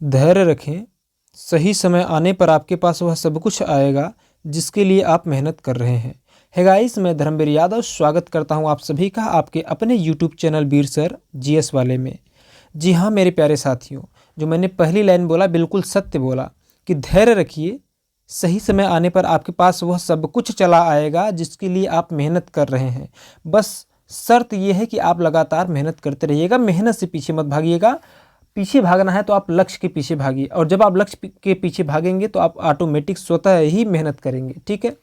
धैर्य रखें, सही समय आने पर आपके पास वह सब कुछ आएगा जिसके लिए आप मेहनत कर रहे हैं। है गाइस, मैं धर्मवीर यादव स्वागत करता हूं आप सभी का आपके अपने यूट्यूब चैनल वीर सर जीएस वाले में। जी हाँ मेरे प्यारे साथियों, जो मैंने पहली लाइन बोला बिल्कुल सत्य बोला कि धैर्य रखिए, सही समय आने पर आपके पास वह सब कुछ चला आएगा जिसके लिए आप मेहनत कर रहे हैं। बस शर्त यह है कि आप लगातार मेहनत करते रहिएगा, मेहनत से पीछे मत भागिएगा। पीछे भागना है तो आप लक्ष्य के पीछे भागिए, और जब आप लक्ष्य के पीछे भागेंगे तो आप ऑटोमेटिक स्वतः ही मेहनत करेंगे। ठीक है।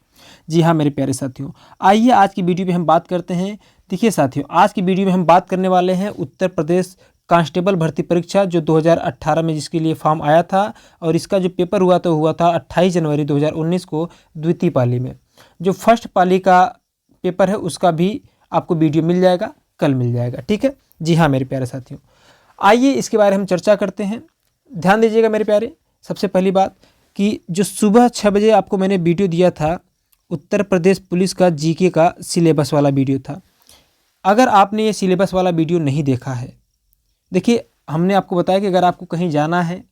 जी हाँ मेरे प्यारे साथियों, आइए आज की वीडियो में हम बात करते हैं। देखिए साथियों, आज की वीडियो में हम बात करने वाले हैं उत्तर प्रदेश कांस्टेबल भर्ती परीक्षा जो 2018 में जिसके लिए फॉर्म आया था, और इसका जो पेपर हुआ तो हुआ था 28 जनवरी 2019 को द्वितीय पाली में। जो फर्स्ट पाली का पेपर है उसका भी आपको वीडियो मिल जाएगा, कल मिल जाएगा। ठीक है। जी हाँ मेरे प्यारे साथियों, आइए इसके बारे में हम चर्चा करते हैं। ध्यान दीजिएगा मेरे प्यारे, सबसे पहली बात कि जो सुबह 6 बजे आपको मैंने वीडियो दिया था उत्तर प्रदेश पुलिस का जीके का सिलेबस वाला वीडियो था। अगर आपने ये सिलेबस वाला वीडियो नहीं देखा है, देखिए हमने आपको बताया कि अगर आपको कहीं जाना है,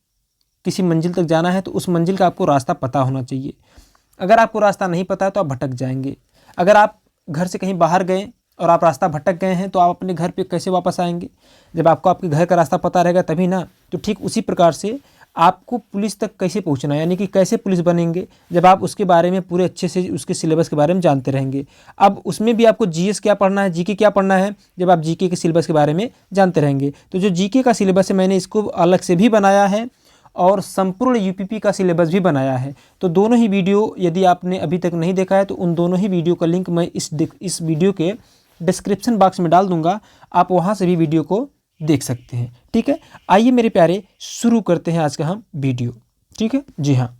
किसी मंजिल तक जाना है, तो उस मंजिल का आपको रास्ता पता होना चाहिए। अगर आपको रास्ता नहीं पता है तो आप भटक जाएंगे। अगर आप घर से कहीं बाहर गए और आप रास्ता भटक गए हैं तो आप अपने घर पे कैसे वापस आएंगे? जब आपको आपके घर का रास्ता पता रहेगा तभी ना। तो ठीक उसी प्रकार से आपको पुलिस तक कैसे पहुंचना है, यानी कि कैसे पुलिस बनेंगे, जब आप उसके बारे में पूरे अच्छे से उसके सिलेबस के बारे में जानते रहेंगे। अब उसमें भी आपको जीएस क्या पढ़ना है, जीके क्या पढ़ना है, जब आप जीके के सिलेबस के बारे में जानते रहेंगे। तो जो जीके का सिलेबस है मैंने इसको अलग से भी बनाया है और संपूर्ण यूपीपी का सिलेबस भी बनाया है। तो दोनों ही वीडियो यदि आपने अभी तक नहीं देखा है तो उन दोनों ही वीडियो का लिंक मैं इस वीडियो के डिस्क्रिप्शन बॉक्स में डाल दूंगा, आप वहां से भी वीडियो को देख सकते हैं। ठीक है। आइए मेरे प्यारे शुरू करते हैं आज का हम वीडियो। ठीक है। जी हाँ,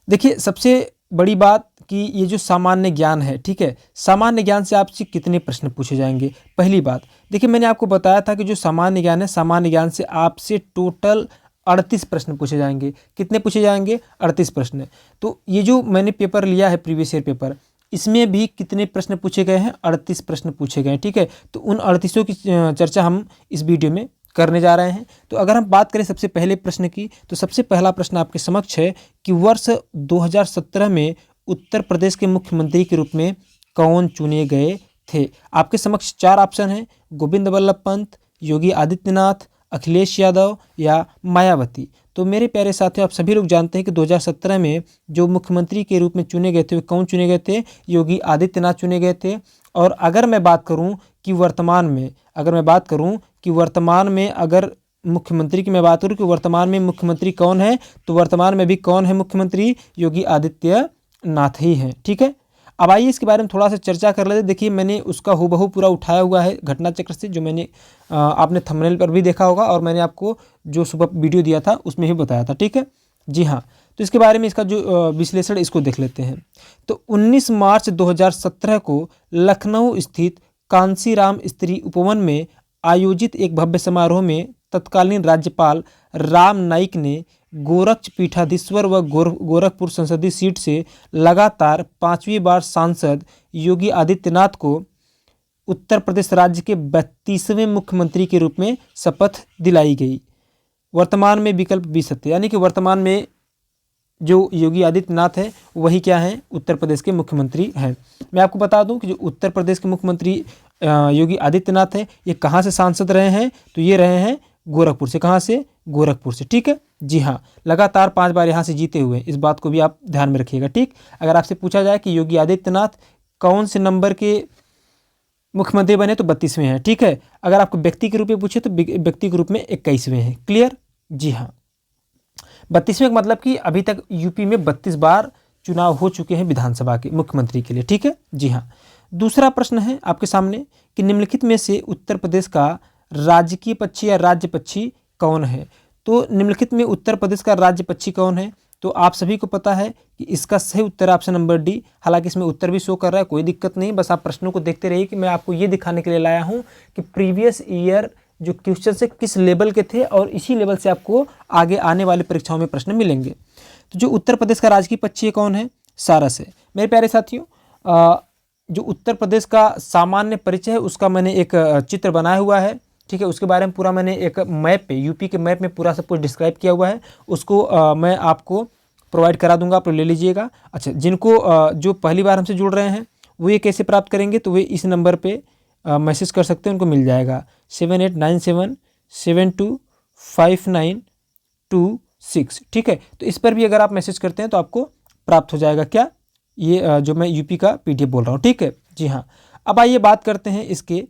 देखिए सबसे बड़ी बात कि ये जो सामान्य ज्ञान है, ठीक है, सामान्य ज्ञान से आपसे कितने प्रश्न पूछे जाएंगे। पहली बात देखिए, मैंने आपको बताया था कि जो सामान्य ज्ञान है, सामान्य ज्ञान से आपसे टोटल 38 प्रश्न पूछे जाएंगे। कितने पूछे जाएंगे? 38 प्रश्न। तो ये जो मैंने पेपर लिया है प्रीवियस ईयर पेपर, इसमें भी कितने प्रश्न पूछे गए हैं? 38 प्रश्न पूछे गए हैं। ठीक है। तो उन 38 की चर्चा हम इस वीडियो में करने जा रहे हैं। तो अगर हम बात करें सबसे पहले प्रश्न की, तो सबसे पहला प्रश्न आपके समक्ष है कि वर्ष 2017 में उत्तर प्रदेश के मुख्यमंत्री के रूप में कौन चुने गए थे? आपके समक्ष 4 ऑप्शन हैं: गोविंद वल्लभ पंत, योगी आदित्यनाथ, अखिलेश यादव या मायावती। तो मेरे प्यारे साथियों, आप सभी लोग जानते हैं कि 2017 में जो मुख्यमंत्री के रूप में चुने गए थे, वे कौन चुने गए थे? योगी आदित्यनाथ चुने गए थे। और अगर मैं बात करूं कि वर्तमान में, अगर मुख्यमंत्री की मैं बात करूं कि वर्तमान में मुख्यमंत्री कौन है, तो वर्तमान में भी कौन है मुख्यमंत्री? योगी आदित्यनाथ ही हैं। ठीक है। अब आइए इसके बारे में थोड़ा सा चर्चा कर लेते हैं। देखिए मैंने उसका हूबहू पूरा उठाया हुआ है घटना चक्र से, जो मैंने आपने थंबनेल पर भी देखा होगा और मैंने आपको जो सुबह वीडियो दिया था उसमें भी बताया था। ठीक है। जी हाँ, तो इसके बारे में इसका जो विश्लेषण इसको देख लेते हैं। तो 19 मार्च 2017 को लखनऊ स्थित कांसीराम स्त्री उपवन में आयोजित एक भव्य समारोह में तत्कालीन राज्यपाल राम नाईक ने गोरक्षपीठाधीश्वर व गोरखपुर संसदीय सीट से लगातार 5वीं बार सांसद योगी आदित्यनाथ को उत्तर प्रदेश राज्य के 32वें मुख्यमंत्री के रूप में शपथ दिलाई गई। वर्तमान में विकल्प बी सत्य, यानी कि वर्तमान में जो योगी आदित्यनाथ है वही क्या है? उत्तर प्रदेश के मुख्यमंत्री हैं। मैं आपको बता दूं कि जो उत्तर प्रदेश के मुख्यमंत्री योगी आदित्यनाथ है, ये कहाँ से सांसद रहे हैं? तो ये रहे हैं गोरखपुर से। कहाँ से? गोरखपुर से। ठीक है। जी हाँ, लगातार 5 बार यहाँ से जीते हुए, इस बात को भी आप ध्यान में रखिएगा। ठीक। अगर आपसे पूछा जाए कि योगी आदित्यनाथ कौन से नंबर के मुख्यमंत्री बने, तो 32वें हैं। ठीक है। अगर आपको व्यक्ति के रूप में पूछे तो व्यक्ति के रूप में 21वें हैं। क्लियर? जी हाँ, 32वें का मतलब कि अभी तक यूपी में 32 बार चुनाव हो चुके हैं विधानसभा के मुख्यमंत्री के लिए। ठीक है। जी हाँ, दूसरा प्रश्न है आपके सामने कि निम्नलिखित में से उत्तर प्रदेश का राजकीय पक्षी या राज्य पक्षी कौन है? तो निम्नलिखित में उत्तर प्रदेश का राज्य पक्षी कौन है? तो आप सभी को पता है कि इसका सही उत्तर ऑप्शन नंबर डी। हालांकि इसमें उत्तर भी शो कर रहा है, कोई दिक्कत नहीं, बस आप प्रश्नों को देखते रहिए कि मैं आपको ये दिखाने के लिए लाया हूँ कि प्रीवियस ईयर जो क्वेश्चन से किस लेवल के थे और इसी लेवल से आपको आगे आने वाली परीक्षाओं में प्रश्न मिलेंगे। तो जो उत्तर प्रदेश का राजकीय पक्षी कौन है? सारस है। मेरे प्यारे साथियों, जो उत्तर प्रदेश का सामान्य परिचय है उसका मैंने एक चित्र बनाया हुआ है, ठीक है। उसके बारे में पूरा मैंने एक मैप पे, यूपी के मैप में पूरा सब कुछ डिस्क्राइब किया हुआ है, उसको मैं आपको प्रोवाइड करा दूंगा, आप ले लीजिएगा। अच्छा, जिनको जो पहली बार हमसे जुड़ रहे हैं वो ये कैसे प्राप्त करेंगे, तो वे इस नंबर पे मैसेज कर सकते हैं, उनको मिल जाएगा 7897725926। ठीक है, तो इस पर भी अगर आप मैसेज करते हैं तो आपको प्राप्त हो जाएगा क्या, ये जो मैं यूपी का पीडीएफ बोल रहा हूँ। ठीक है जी हाँ। अब आइए बात करते हैं इसके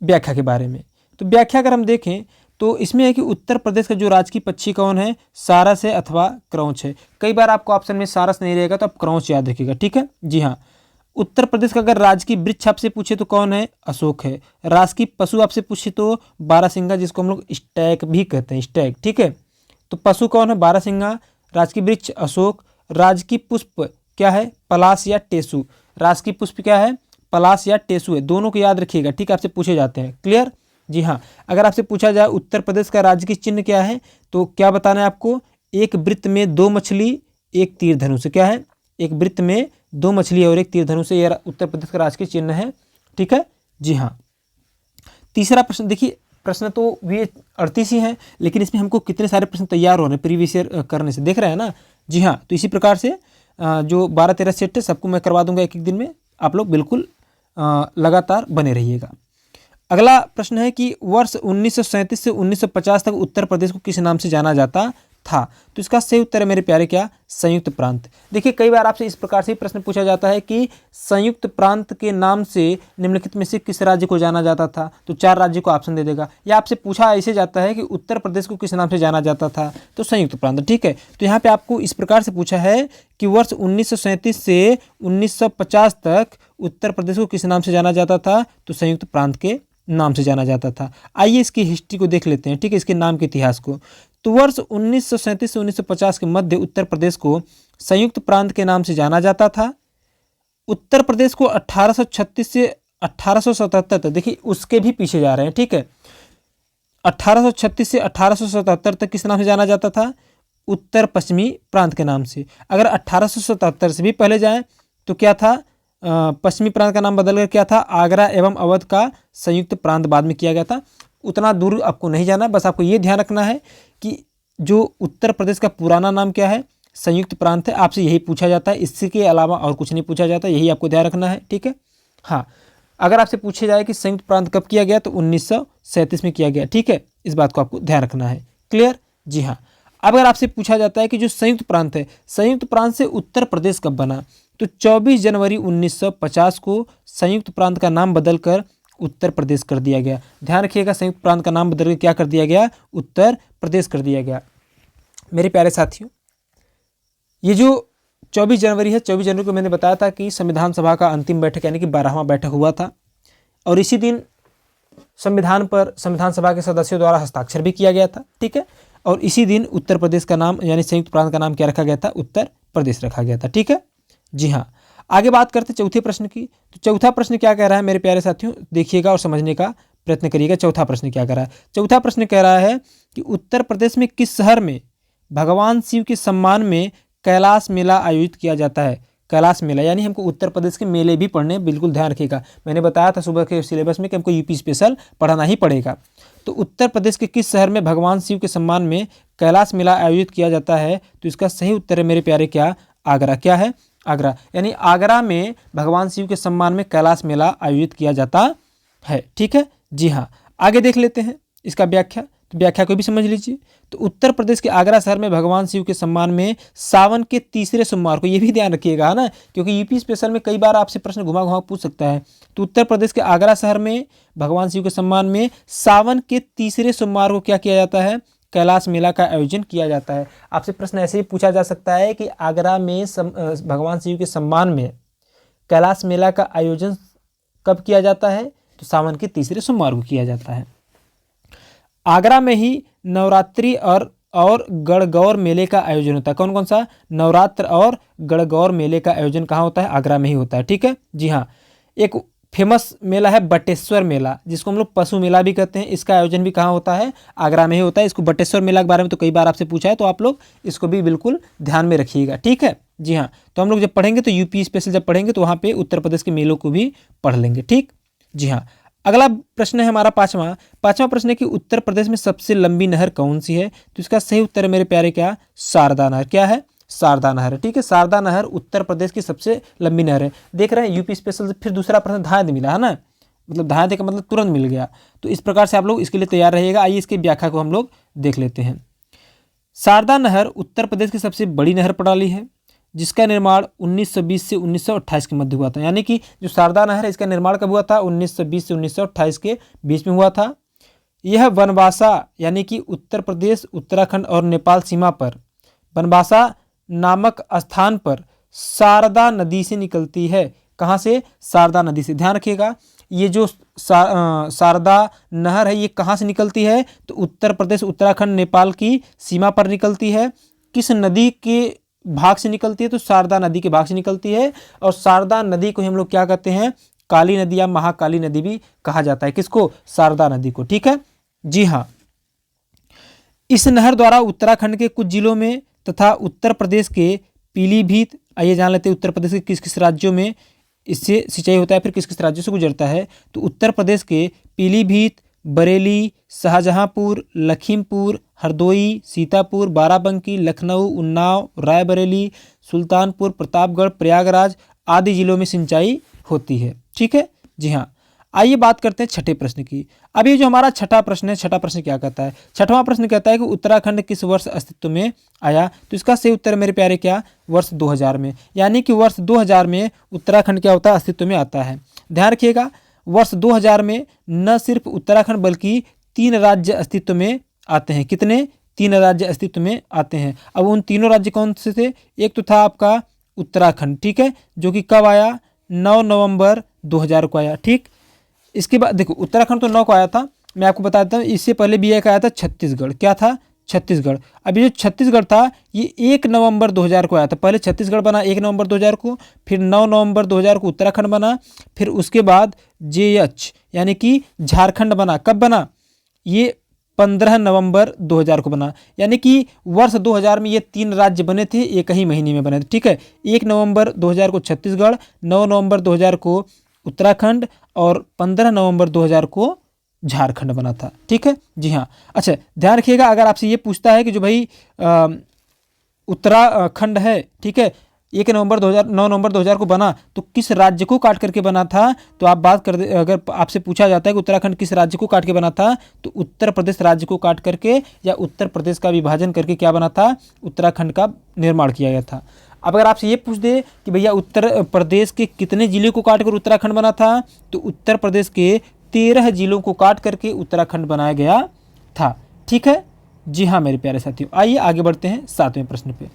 व्याख्या के बारे में। तो व्याख्या अगर हम देखें तो इसमें है कि उत्तर प्रदेश का जो राजकीय पक्षी कौन है, सारस है अथवा क्रौंच है। कई बार आपको ऑप्शन में सारस नहीं रहेगा तो आप क्रौंच याद रखिएगा। ठीक है जी हाँ। उत्तर प्रदेश का अगर राजकीय वृक्ष आपसे पूछे तो कौन है, अशोक है। राजकीय पशु आपसे पूछे तो बारहसिंगा, जिसको हम लोग स्टैग भी कहते हैं, स्टैग। ठीक है, तो पशु कौन है, बारहसिंगा। राजकीय वृक्ष अशोक। राजकीय पुष्प क्या है, पलाश या टेसु। राजकीय पुष्प क्या है, पलाश या टेसु है, दोनों को याद रखिएगा। ठीक है, आपसे पूछे जाते हैं। क्लियर जी हाँ। अगर आपसे पूछा जाए उत्तर प्रदेश का राजकीय चिन्ह क्या है, तो क्या बताना है आपको, एक वृत्त में 2 मछली एक तीर धनुष। क्या है, एक वृत्त में 2 मछली और एक तीर धनुष, यह उत्तर प्रदेश का राजकीय चिन्ह है। ठीक है जी हाँ। तीसरा प्रश्न देखिए, प्रश्न तो भी 38 ही हैं, लेकिन इसमें हमको कितने सारे प्रश्न तैयार हो रहे हैं प्रीवियस ईयर करने से, देख रहे हैं ना जी हाँ। तो इसी प्रकार से जो 12-13 सेट है सबको मैं करवा दूंगा एक एक दिन में, आप लोग बिल्कुल लगातार बने रहिएगा। अगला प्रश्न है कि वर्ष 1937 से 1950 तक उत्तर प्रदेश को किस नाम से जाना जाता था, तो इसका सही उत्तर है मेरे प्यारे क्या, संयुक्त प्रांत। देखिए कई बार आपसे इस प्रकार से प्रश्न पूछा जाता है कि संयुक्त प्रांत के नाम से निम्नलिखित में से किस राज्य को जाना जाता था, तो 4 राज्य को ऑप्शन दे देगा। या आपसे पूछा ऐसे जाता है कि उत्तर प्रदेश को किस नाम से जाना जाता था, तो संयुक्त प्रांत। ठीक है, तो यहाँ पे आपको इस प्रकार से पूछा है कि वर्ष 1937 से 1950 तक उत्तर प्रदेश को किस नाम से जाना जाता था, तो संयुक्त प्रांत के नाम से जाना जाता था। आइए इसकी हिस्ट्री को देख लेते हैं। ठीक है, इसके नाम के इतिहास को। तो वर्ष 1937 से 1950 के मध्य उत्तर प्रदेश को संयुक्त प्रांत के नाम से जाना जाता था। उत्तर प्रदेश को 1836 से 1877 तक, देखिए उसके भी पीछे जा रहे हैं। ठीक है, 1836 से 1877 तक किस नाम से जाना जाता था, उत्तर पश्चिमी प्रांत के नाम से। अगर 1877 से भी पहले जाएं तो क्या था, पश्चिमी प्रांत का नाम बदलकर क्या था, आगरा एवं अवध का संयुक्त प्रांत बाद में किया गया था। उतना दूर आपको नहीं जाना, बस आपको ये ध्यान रखना है कि जो उत्तर प्रदेश का पुराना नाम क्या है, संयुक्त प्रांत है। आपसे यही पूछा जाता है, इसके अलावा और कुछ नहीं पूछा जाता, यही आपको ध्यान रखना है। ठीक है हाँ। अगर आपसे पूछे जाए कि संयुक्त प्रांत कब किया गया, तो 1937 में किया गया। ठीक है, इस बात को आपको ध्यान रखना है। क्लियर जी हाँ। अब अगर आपसे पूछा जाता है कि जो संयुक्त प्रांत है, संयुक्त प्रांत से उत्तर प्रदेश कब बना, तो 24 जनवरी 1950 को संयुक्त प्रांत का नाम बदलकर उत्तर प्रदेश कर दिया गया। ध्यान रखिएगा, संयुक्त प्रांत का नाम बदलकर क्या कर दिया गया, उत्तर प्रदेश कर दिया गया। मेरे प्यारे साथियों, ये जो 24 जनवरी है, 24 जनवरी को मैंने बताया था कि संविधान सभा का अंतिम बैठक यानी कि 12वां बैठक हुआ था, और इसी दिन संविधान पर संविधान सभा के सदस्यों द्वारा हस्ताक्षर भी किया गया था। ठीक है, और इसी दिन उत्तर प्रदेश का नाम यानी संयुक्त प्रांत का नाम क्या रखा गया था, उत्तर प्रदेश रखा गया था। ठीक है जी हाँ। आगे बात करते चौथे प्रश्न की। तो चौथा प्रश्न क्या कह रहा है मेरे प्यारे साथियों, देखिएगा और समझने का प्रयत्न करिएगा। चौथा प्रश्न क्या कह रहा है, चौथा प्रश्न कह रहा है कि उत्तर प्रदेश में किस शहर में भगवान शिव के सम्मान में कैलाश मेला आयोजित किया जाता है। कैलाश मेला यानी हमको उत्तर प्रदेश के मेले भी पढ़ने, बिल्कुल ध्यान रखिएगा। मैंने बताया था सुबह के सिलेबस में कि हमको यूपी स्पेशल पढ़ाना ही पड़ेगा। तो उत्तर प्रदेश के किस शहर में भगवान शिव के सम्मान में कैलाश मेला आयोजित किया जाता है, तो इसका सही उत्तर है मेरे प्यारे क्या, आगरा। क्या है, आगरा। यानी आगरा में भगवान शिव के सम्मान में कैलाश मेला आयोजित किया जाता है। ठीक है जी हाँ। आगे देख लेते हैं इसका व्याख्या, तो व्याख्या को भी समझ लीजिए। तो उत्तर प्रदेश के आगरा शहर में भगवान शिव के सम्मान में सावन के तीसरे सोमवार को, ये भी ध्यान रखिएगा ना, क्योंकि यूपी स्पेशल में कई बार आपसे प्रश्न घुमा घुमा पूछ सकता है। तो उत्तर प्रदेश के आगरा शहर में भगवान शिव के सम्मान में सावन के तीसरे सोमवार को क्या किया जाता है, कैलाश मेला का आयोजन किया जाता है। आपसे प्रश्न ऐसे ही पूछा जा सकता है कि आगरा में भगवान शिव के सम्मान में कैलाश मेला का आयोजन कब किया जाता है, तो सावन के तीसरे सोमवार को किया जाता है। आगरा में ही नवरात्रि और गणगौर मेले का आयोजन होता है। कौन कौन सा, नवरात्र और गणगौर मेले का आयोजन कहाँ होता है, आगरा में ही होता है। ठीक है जी हाँ। एक फेमस मेला है बटेश्वर मेला, जिसको हम लोग पशु मेला भी कहते हैं, इसका आयोजन भी कहाँ होता है, आगरा में ही होता है। इसको बटेश्वर मेला के बारे में तो कई बार आपसे पूछा है, तो आप लोग इसको भी बिल्कुल ध्यान में रखिएगा। ठीक है जी हाँ। तो हम लोग जब पढ़ेंगे तो यूपी स्पेशल जब पढ़ेंगे तो वहाँ पे उत्तर प्रदेश के मेलों को भी पढ़ लेंगे। ठीक जी हाँ। अगला प्रश्न है हमारा पांचवा प्रश्न है कि उत्तर प्रदेश में सबसे लंबी नहर कौन सी है? तो इसका सही उत्तर है मेरे प्यारे क्या, शारदा नहर। क्या है? शारदा नहर है। ठीक है, शारदा नहर उत्तर प्रदेश की सबसे लंबी नहर है। देख रहे हैं यूपी स्पेशल से फिर दूसरा प्रश्न धायद मिला है ना, मतलब धायद का मतलब तुरंत मिल गया। तो इस प्रकार से आप लोग इसके लिए तैयार रहिएगा। आइए इसकी व्याख्या को हम लोग देख लेते हैं। शारदा नहर उत्तर प्रदेश की सबसे बड़ी नहर प्रणाली है जिसका निर्माण 1920 से 1928 के मध्य हुआ था। यानी कि जो शारदा नहर है इसका निर्माण कब हुआ था? 1920 से 1928 के बीच में हुआ था। यह बनवासा यानी कि उत्तर प्रदेश, उत्तराखंड और नेपाल सीमा पर बनवासा नामक स्थान पर शारदा नदी से निकलती है। कहाँ से? शारदा नदी से। ध्यान रखिएगा, ये जो शारदा नहर है ये कहाँ से निकलती है? तो उत्तर प्रदेश, उत्तराखंड, नेपाल की सीमा पर निकलती है। किस नदी के भाग से निकलती है? तो शारदा नदी के भाग से निकलती है। और शारदा नदी को हम लोग क्या कहते हैं? काली नदी या महाकाली नदी भी कहा जाता है। किसको? शारदा नदी को। ठीक है जी हाँ। इस नहर द्वारा उत्तराखंड के कुछ जिलों में तथा उत्तर प्रदेश के पीलीभीत, आइए जान लेते हैं उत्तर प्रदेश के किस किस राज्यों में इससे सिंचाई होता है, फिर किस किस राज्यों से गुजरता है। तो उत्तर प्रदेश के पीलीभीत, बरेली, शाहजहांपुर, लखीमपुर, हरदोई, सीतापुर, बाराबंकी, लखनऊ, उन्नाव, रायबरेली, सुल्तानपुर, प्रतापगढ़, प्रयागराज आदि जिलों में सिंचाई होती है। ठीक है जी हाँ। आइए बात करते हैं छठे प्रश्न की। अब ये जो हमारा छठा प्रश्न है, छठा प्रश्न क्या कहता है? छठवां प्रश्न कहता है कि उत्तराखंड किस वर्ष अस्तित्व में आया? तो इसका सही उत्तर मेरे प्यारे क्या, वर्ष 2000 में। यानी कि वर्ष 2000 में उत्तराखंड क्या होता है? अस्तित्व में आता है। ध्यान रखिएगा, वर्ष 2000 में न सिर्फ उत्तराखंड बल्कि 3 राज्य अस्तित्व में आते हैं। कितने? 3 राज्य अस्तित्व में आते हैं। अब उन तीनों राज्य कौन से थे? एक तो था आपका उत्तराखंड, ठीक है, जो कि कब आया? 9 नवंबर 2000 को आया। ठीक, इसके बाद देखो उत्तराखंड तो 9 को आया था, मैं आपको बताता हूँ। इससे पहले भी एक आया था छत्तीसगढ़। क्या था? छत्तीसगढ़। अभी जो छत्तीसगढ़ था ये 1 नवंबर 2000 को आया था। पहले छत्तीसगढ़ बना 1 नवंबर 2000 को, फिर 9 नवंबर 2000 को उत्तराखंड बना, फिर उसके बाद JH यानी कि झारखंड बना। कब बना? ये 15 नवंबर 2000 को बना। यानी कि वर्ष 2000 में ये 3 राज्य बने थे, एक ही महीने में बने थे। ठीक है, 1 नवंबर 2000 को छत्तीसगढ़, 9 नवंबर 2000 को उत्तराखंड और 15 नवंबर 2000 को झारखंड बना था। ठीक है जी हाँ। अच्छा ध्यान रखिएगा, अगर आपसे ये पूछता है कि जो भाई उत्तराखंड है, ठीक है, 1 नवंबर 2000 9 नवंबर 2000 को बना, तो किस राज्य को काट करके बना था? तो आप बात कर, अगर आपसे पूछा जाता है कि उत्तराखंड किस राज्य को काट के बना था, तो उत्तर प्रदेश राज्य को काट करके या उत्तर प्रदेश का विभाजन करके क्या बना था? उत्तराखंड का निर्माण किया गया था। अब अगर आपसे ये पूछ दे कि भैया उत्तर प्रदेश के कितने जिले को काट कर उत्तराखंड बना था, तो उत्तर प्रदेश के 13 जिलों को काट करके उत्तराखंड बनाया गया था। ठीक है जी हाँ मेरे प्यारे साथियों। आइए आगे बढ़ते हैं 7वें प्रश्न पे।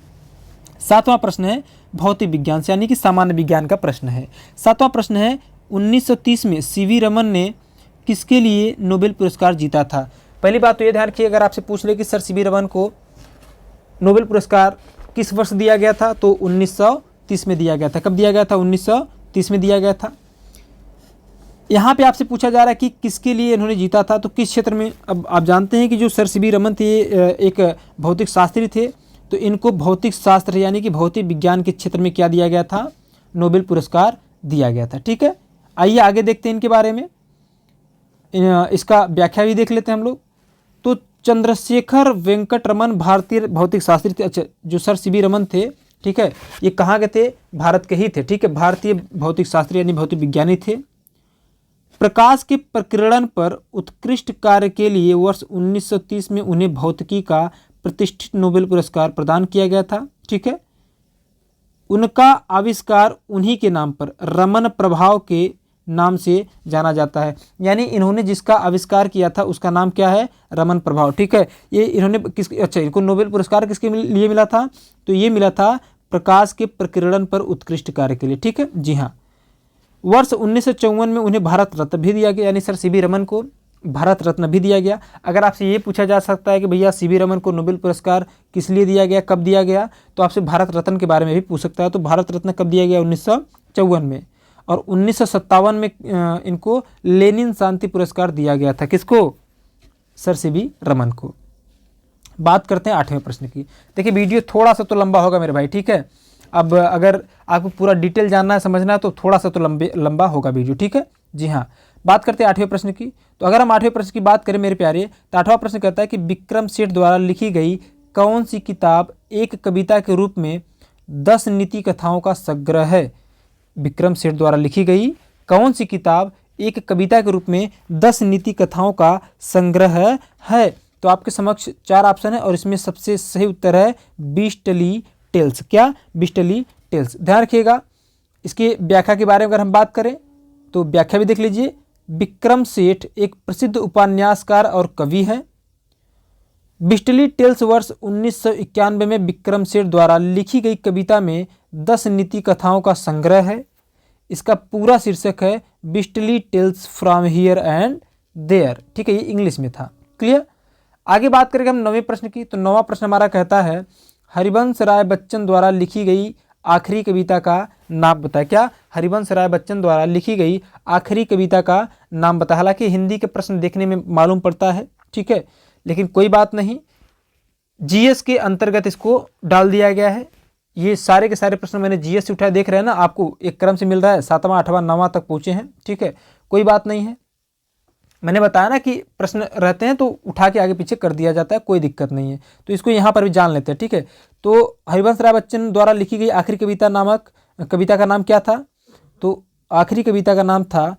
7वां प्रश्न है भौतिक विज्ञान से, यानी कि सामान्य विज्ञान का प्रश्न है। 7वां प्रश्न है 1930 में CV रमन ने किसके लिए नोबेल पुरस्कार जीता था? पहली बात तो ये ध्यान रखिए, अगर आपसे पूछ ले कि सर CV रमन को नोबेल पुरस्कार किस वर्ष दिया गया था, तो 1930 में दिया गया था। कब दिया गया था? 1930 में दिया गया था। यहाँ पे आपसे पूछा जा रहा है कि किसके लिए इन्होंने जीता था, तो किस क्षेत्र में। अब आप जानते हैं कि जो सर CV रमन थे एक भौतिक शास्त्री थे, तो इनको भौतिक शास्त्र यानी कि भौतिक विज्ञान के क्षेत्र में क्या दिया गया था? नोबेल पुरस्कार दिया गया था। ठीक है, आइए आगे देखते हैं इनके बारे में, इसका व्याख्या भी देख लेते हैं हम लोग। तो चंद्रशेखर वेंकट रमन भारतीय भौतिक शास्त्री थे। अच्छा, जो सर CV रमन थे, ठीक है, ये कहाँ के थे? भारत के ही थे। ठीक है, भारतीय भौतिक शास्त्री यानी भौतिक विज्ञानी थे। प्रकाश के प्रकीर्णन पर उत्कृष्ट कार्य के लिए वर्ष 1930 में उन्हें भौतिकी का प्रतिष्ठित नोबेल पुरस्कार प्रदान किया गया था। ठीक है, उनका आविष्कार उन्हीं के नाम पर रमन प्रभाव के नाम से जाना जाता है। यानी इन्होंने जिसका आविष्कार किया था उसका नाम क्या है? रमन प्रभाव। ठीक है, ये इन्होंने इनको नोबेल पुरस्कार किसके लिए मिला था? तो ये मिला था प्रकाश के प्रकीर्णन पर उत्कृष्ट कार्य के लिए। ठीक है जी हाँ। वर्ष 1954 में उन्हें भारत रत्न भी दिया गया, यानी सर CV रमन को भारत रत्न भी दिया गया। अगर आपसे ये पूछा जा सकता है कि भैया CV रमन को नोबेल पुरस्कार किस लिए दिया गया, कब दिया गया, तो आपसे भारत रत्न के बारे में भी पूछ सकता है। तो भारत रत्न कब दिया गया? 1954 में। और 1957 में इनको लेनिन शांति पुरस्कार दिया गया था। किसको? सर CV रमन को। बात करते हैं 8वें प्रश्न की। देखिए वीडियो थोड़ा सा तो लंबा होगा मेरे भाई, ठीक है। अब अगर आपको पूरा डिटेल जानना है, समझना है, तो थोड़ा सा तो लंबा होगा वीडियो। ठीक है जी हाँ। बात करते हैं 8वें प्रश्न की। तो अगर हम 8वें प्रश्न की बात करें मेरे प्यारे, तो 8वां प्रश्न कहता है कि विक्रम सेठ द्वारा लिखी गई कौन सी किताब एक कविता के रूप में 10 नीति कथाओं का संग्रह है। विक्रम सेठ द्वारा लिखी गई कौन सी किताब एक कविता के रूप में 10 नीति कथाओं का संग्रह है। तो आपके समक्ष 4 ऑप्शन है और इसमें सबसे सही उत्तर है बीस्टली टेल्स। क्या? Beastly tales. ध्यान रखिएगा। इसकी व्याख्या के बारे में अगर हम बात करें तो व्याख्या भी देख लीजिए। विक्रम सेठ एक प्रसिद्ध उपन्यासकार और कवि हैं। बीस्टली टेल्स वर्ष 1991 में विक्रम सेठ द्वारा लिखी गई कविता में 10 नीति कथाओं का संग्रह है। इसका पूरा शीर्षक है beastly tales from here and there. ठीक है, ये इंग्लिश में था। क्लियर। आगे बात करेंगे हम 9वें प्रश्न की। तो 9वां प्रश्न हमारा कहता है हरिवंश राय बच्चन द्वारा लिखी गई आखिरी कविता का नाम बताएं। क्या? हरिवंश राय बच्चन द्वारा लिखी गई आखिरी कविता का नाम बताएं। हालांकि हिंदी के प्रश्न देखने में मालूम पड़ता है, ठीक है, लेकिन कोई बात नहीं, जीएस के अंतर्गत इसको डाल दिया गया है। ये सारे के सारे प्रश्न मैंने जीएस से उठाए, देख रहे हैं ना, आपको एक क्रम से मिल रहा है, 7वां 8वां 9वां तक पहुंचे हैं। ठीक है, कोई बात नहीं है। मैंने बताया ना कि प्रश्न रहते हैं तो उठा के आगे पीछे कर दिया जाता है, कोई दिक्कत नहीं है। तो इसको यहाँ पर भी जान लेते हैं। ठीक है, तो हरिवंश राय बच्चन द्वारा लिखी गई आखिरी कविता नामक कविता का नाम क्या था? तो आखिरी कविता का नाम था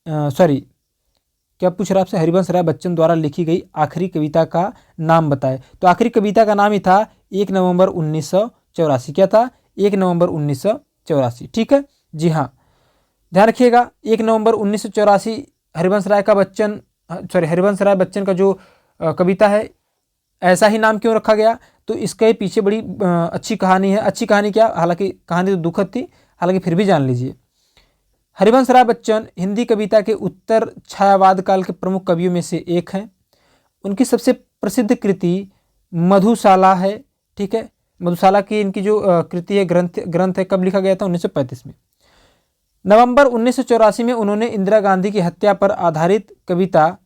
क्या पूछ रहा है आपसे? हरिवंश राय बच्चन द्वारा लिखी गई आखिरी कविता का नाम बताए। तो आखिरी कविता का नाम ही था 1 नवंबर 1984। क्या था? 1 नवंबर 1984। ठीक है, जी हाँ, ध्यान रखिएगा। 1 नवंबर 1984 हरिवंश राय बच्चन का जो कविता है, ऐसा ही नाम क्यों रखा गया? तो इसके पीछे बड़ी अच्छी कहानी है। अच्छी कहानी क्या? हालांकि कहानी तो दुखद थी, हालांकि फिर भी जान लीजिए। हरिवंश राय बच्चन हिंदी कविता के उत्तर छायावाद काल के प्रमुख कवियों में से एक हैं। उनकी सबसे प्रसिद्ध कृति मधुशाला है। ठीक है, मधुशाला की इनकी जो कृति है, ग्रंथ है, कब लिखा गया था? 1935 में। नवंबर 1984 में उन्होंने इंदिरा गांधी की हत्या पर आधारित कविता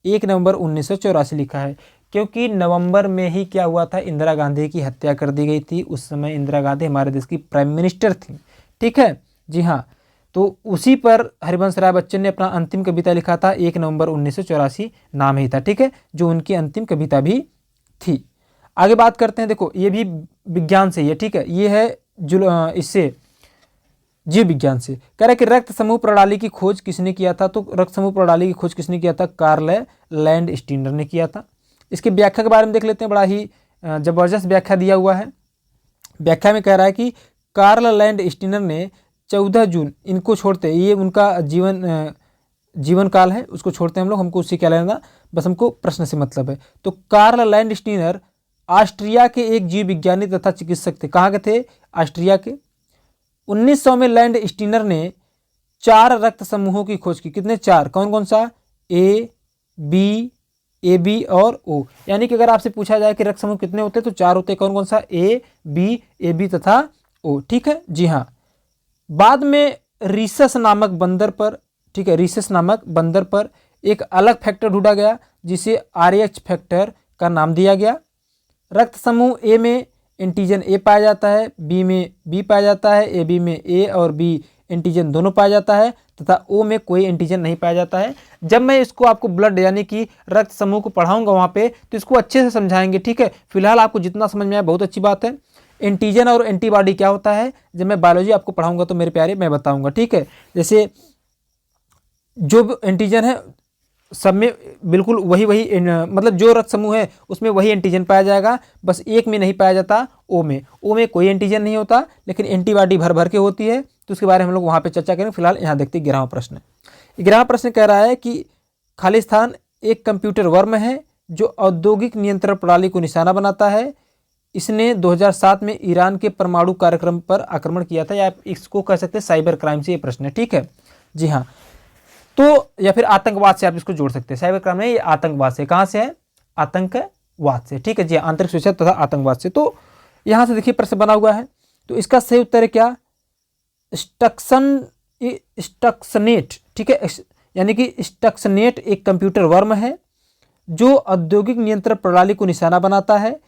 1 नवंबर 1984 लिखा है, क्योंकि नवंबर में ही क्या हुआ था? इंदिरा गांधी की हत्या कर दी गई थी। उस समय इंदिरा गांधी हमारे देश की प्राइम मिनिस्टर थी। ठीक है, जी हाँ, तो उसी पर हरिवंश राय बच्चन ने अपना अंतिम कविता लिखा था। 1 नवंबर 1984 नाम ही था। ठीक है, जो उनकी अंतिम कविता भी थी। आगे बात करते हैं। देखो, ये भी विज्ञान से ही है। ठीक है, ये है इससे जीव विज्ञान से। कह रहा है कि रक्त समूह प्रणाली की खोज किसने किया था? तो रक्त समूह प्रणाली की खोज किसने किया था? कार्ल लैंडस्टीनर ने किया था। इसकी व्याख्या के बारे में देख लेते हैं। बड़ा ही जबरदस्त व्याख्या दिया हुआ है। व्याख्या में कह रहा है कि कार्ल लैंडस्टीनर ने 14 जून, इनको छोड़ते, ये उनका जीवन काल है, उसको छोड़ते हैं हम लोग, हमको उससे क्या लेना, बस हमको प्रश्न से मतलब है। तो कार्ल लैंडस्टीनर ऑस्ट्रिया के एक जीव विज्ञानी तथा चिकित्सक थे। कहाँ के थे? ऑस्ट्रिया के। 1900 में लैंडस्टीनर ने 4 रक्त समूहों की खोज की। कितने? 4। कौन कौन सा? ए बी और ओ। यानी कि अगर आपसे पूछा जाए कि रक्त समूह कितने होते हैं तो 4 होते हैं। कौन कौन सा? ए बी तथा ओ। ठीक है, जी हाँ। बाद में रीसस नामक बंदर पर, ठीक है, रीसस नामक बंदर पर एक अलग फैक्टर ढूंढा गया जिसे RH फैक्टर का नाम दिया गया। रक्त समूह ए में एंटीजन ए पाया जाता है, बी में बी पाया जाता है, AB में ए और बी एंटीजन दोनों पाया जाता है तथा ओ में कोई एंटीजन नहीं पाया जाता है। जब मैं इसको आपको ब्लड यानी कि रक्त समूह को पढ़ाऊंगा वहाँ पे, तो इसको अच्छे से समझाएंगे। ठीक है, फिलहाल आपको जितना समझ में आया बहुत अच्छी बात है। एंटीजन और एंटीबॉडी क्या होता है, जब मैं बायोलॉजी आपको पढ़ाऊंगा तो मेरे प्यारे मैं बताऊंगा। ठीक है, जैसे जो एंटीजन है सब में बिल्कुल वही मतलब जो रक्त समूह है उसमें वही एंटीजन पाया जाएगा, बस एक में नहीं पाया जाता, ओ में कोई एंटीजन नहीं होता, लेकिन एंटीबॉडी भर भर के होती है। तो उसके बारे में हम लोग वहाँ पे चर्चा करेंगे। फिलहाल यहाँ देखते हैं 11वां प्रश्न। 11वां प्रश्न कह रहा है कि खालिस्तान एक कंप्यूटर वर्म है जो औद्योगिक नियंत्रण प्रणाली को निशाना बनाता है। इसने 2007 में ईरान के परमाणु कार्यक्रम पर आक्रमण किया था, या इसको कह सकते हैं साइबर क्राइम से ये प्रश्न है। ठीक है, जी हाँ, तो या फिर आतंकवाद से आप इसको जोड़ सकते हैं। साइबर क्राइम नहीं, ये आतंकवाद से। कहाँ से है? आतंकवाद से। ठीक है जी, आंतरिक सुरक्षा तथा आतंकवाद से। तो यहाँ से देखिए प्रश्न बना हुआ है, तो इसका सही उत्तर है क्या? स्टक्सनेट। ठीक है, यानी कि स्टक्सनेट एक कंप्यूटर वर्म है जो औद्योगिक नियंत्रण प्रणाली को निशाना बनाता है।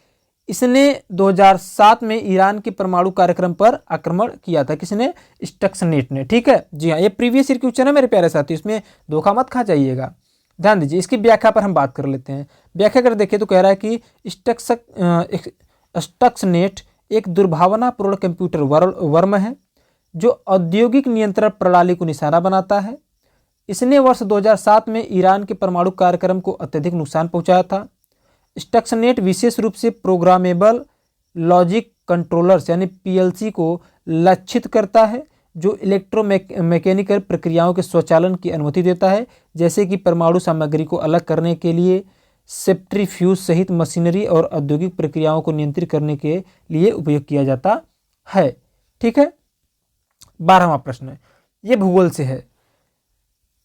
इसने 2007 में ईरान के परमाणु कार्यक्रम पर आक्रमण किया था। किसने? स्टक्सनेट ने। ठीक है जी हाँ, ये प्रीवियस ईयर क्वेश्चन है मेरे प्यारे साथी, इसमें धोखा मत खा जाइएगा। ध्यान दीजिए, इसकी व्याख्या पर हम बात कर लेते हैं। व्याख्या कर देखिए तो कह रहा है कि स्टक्सनेट एक दुर्भावनापूर्ण कंप्यूटर वर्म है जो औद्योगिक नियंत्रण प्रणाली को निशाना बनाता है। इसने वर्ष 2007 में ईरान के परमाणु कार्यक्रम को अत्यधिक नुकसान पहुंचाया था। स्टक्सनेट विशेष रूप से प्रोग्रामेबल लॉजिक कंट्रोलर्स यानी पीएलसी को लक्षित करता है जो इलेक्ट्रोमैकेनिकल प्रक्रियाओं के स्वचालन की अनुमति देता है, जैसे कि परमाणु सामग्री को अलग करने के लिए सेंट्रीफ्यूज सहित मशीनरी और औद्योगिक प्रक्रियाओं को नियंत्रित करने के लिए उपयोग किया जाता है। ठीक है, 12वां प्रश्न है, ये भूगोल से है।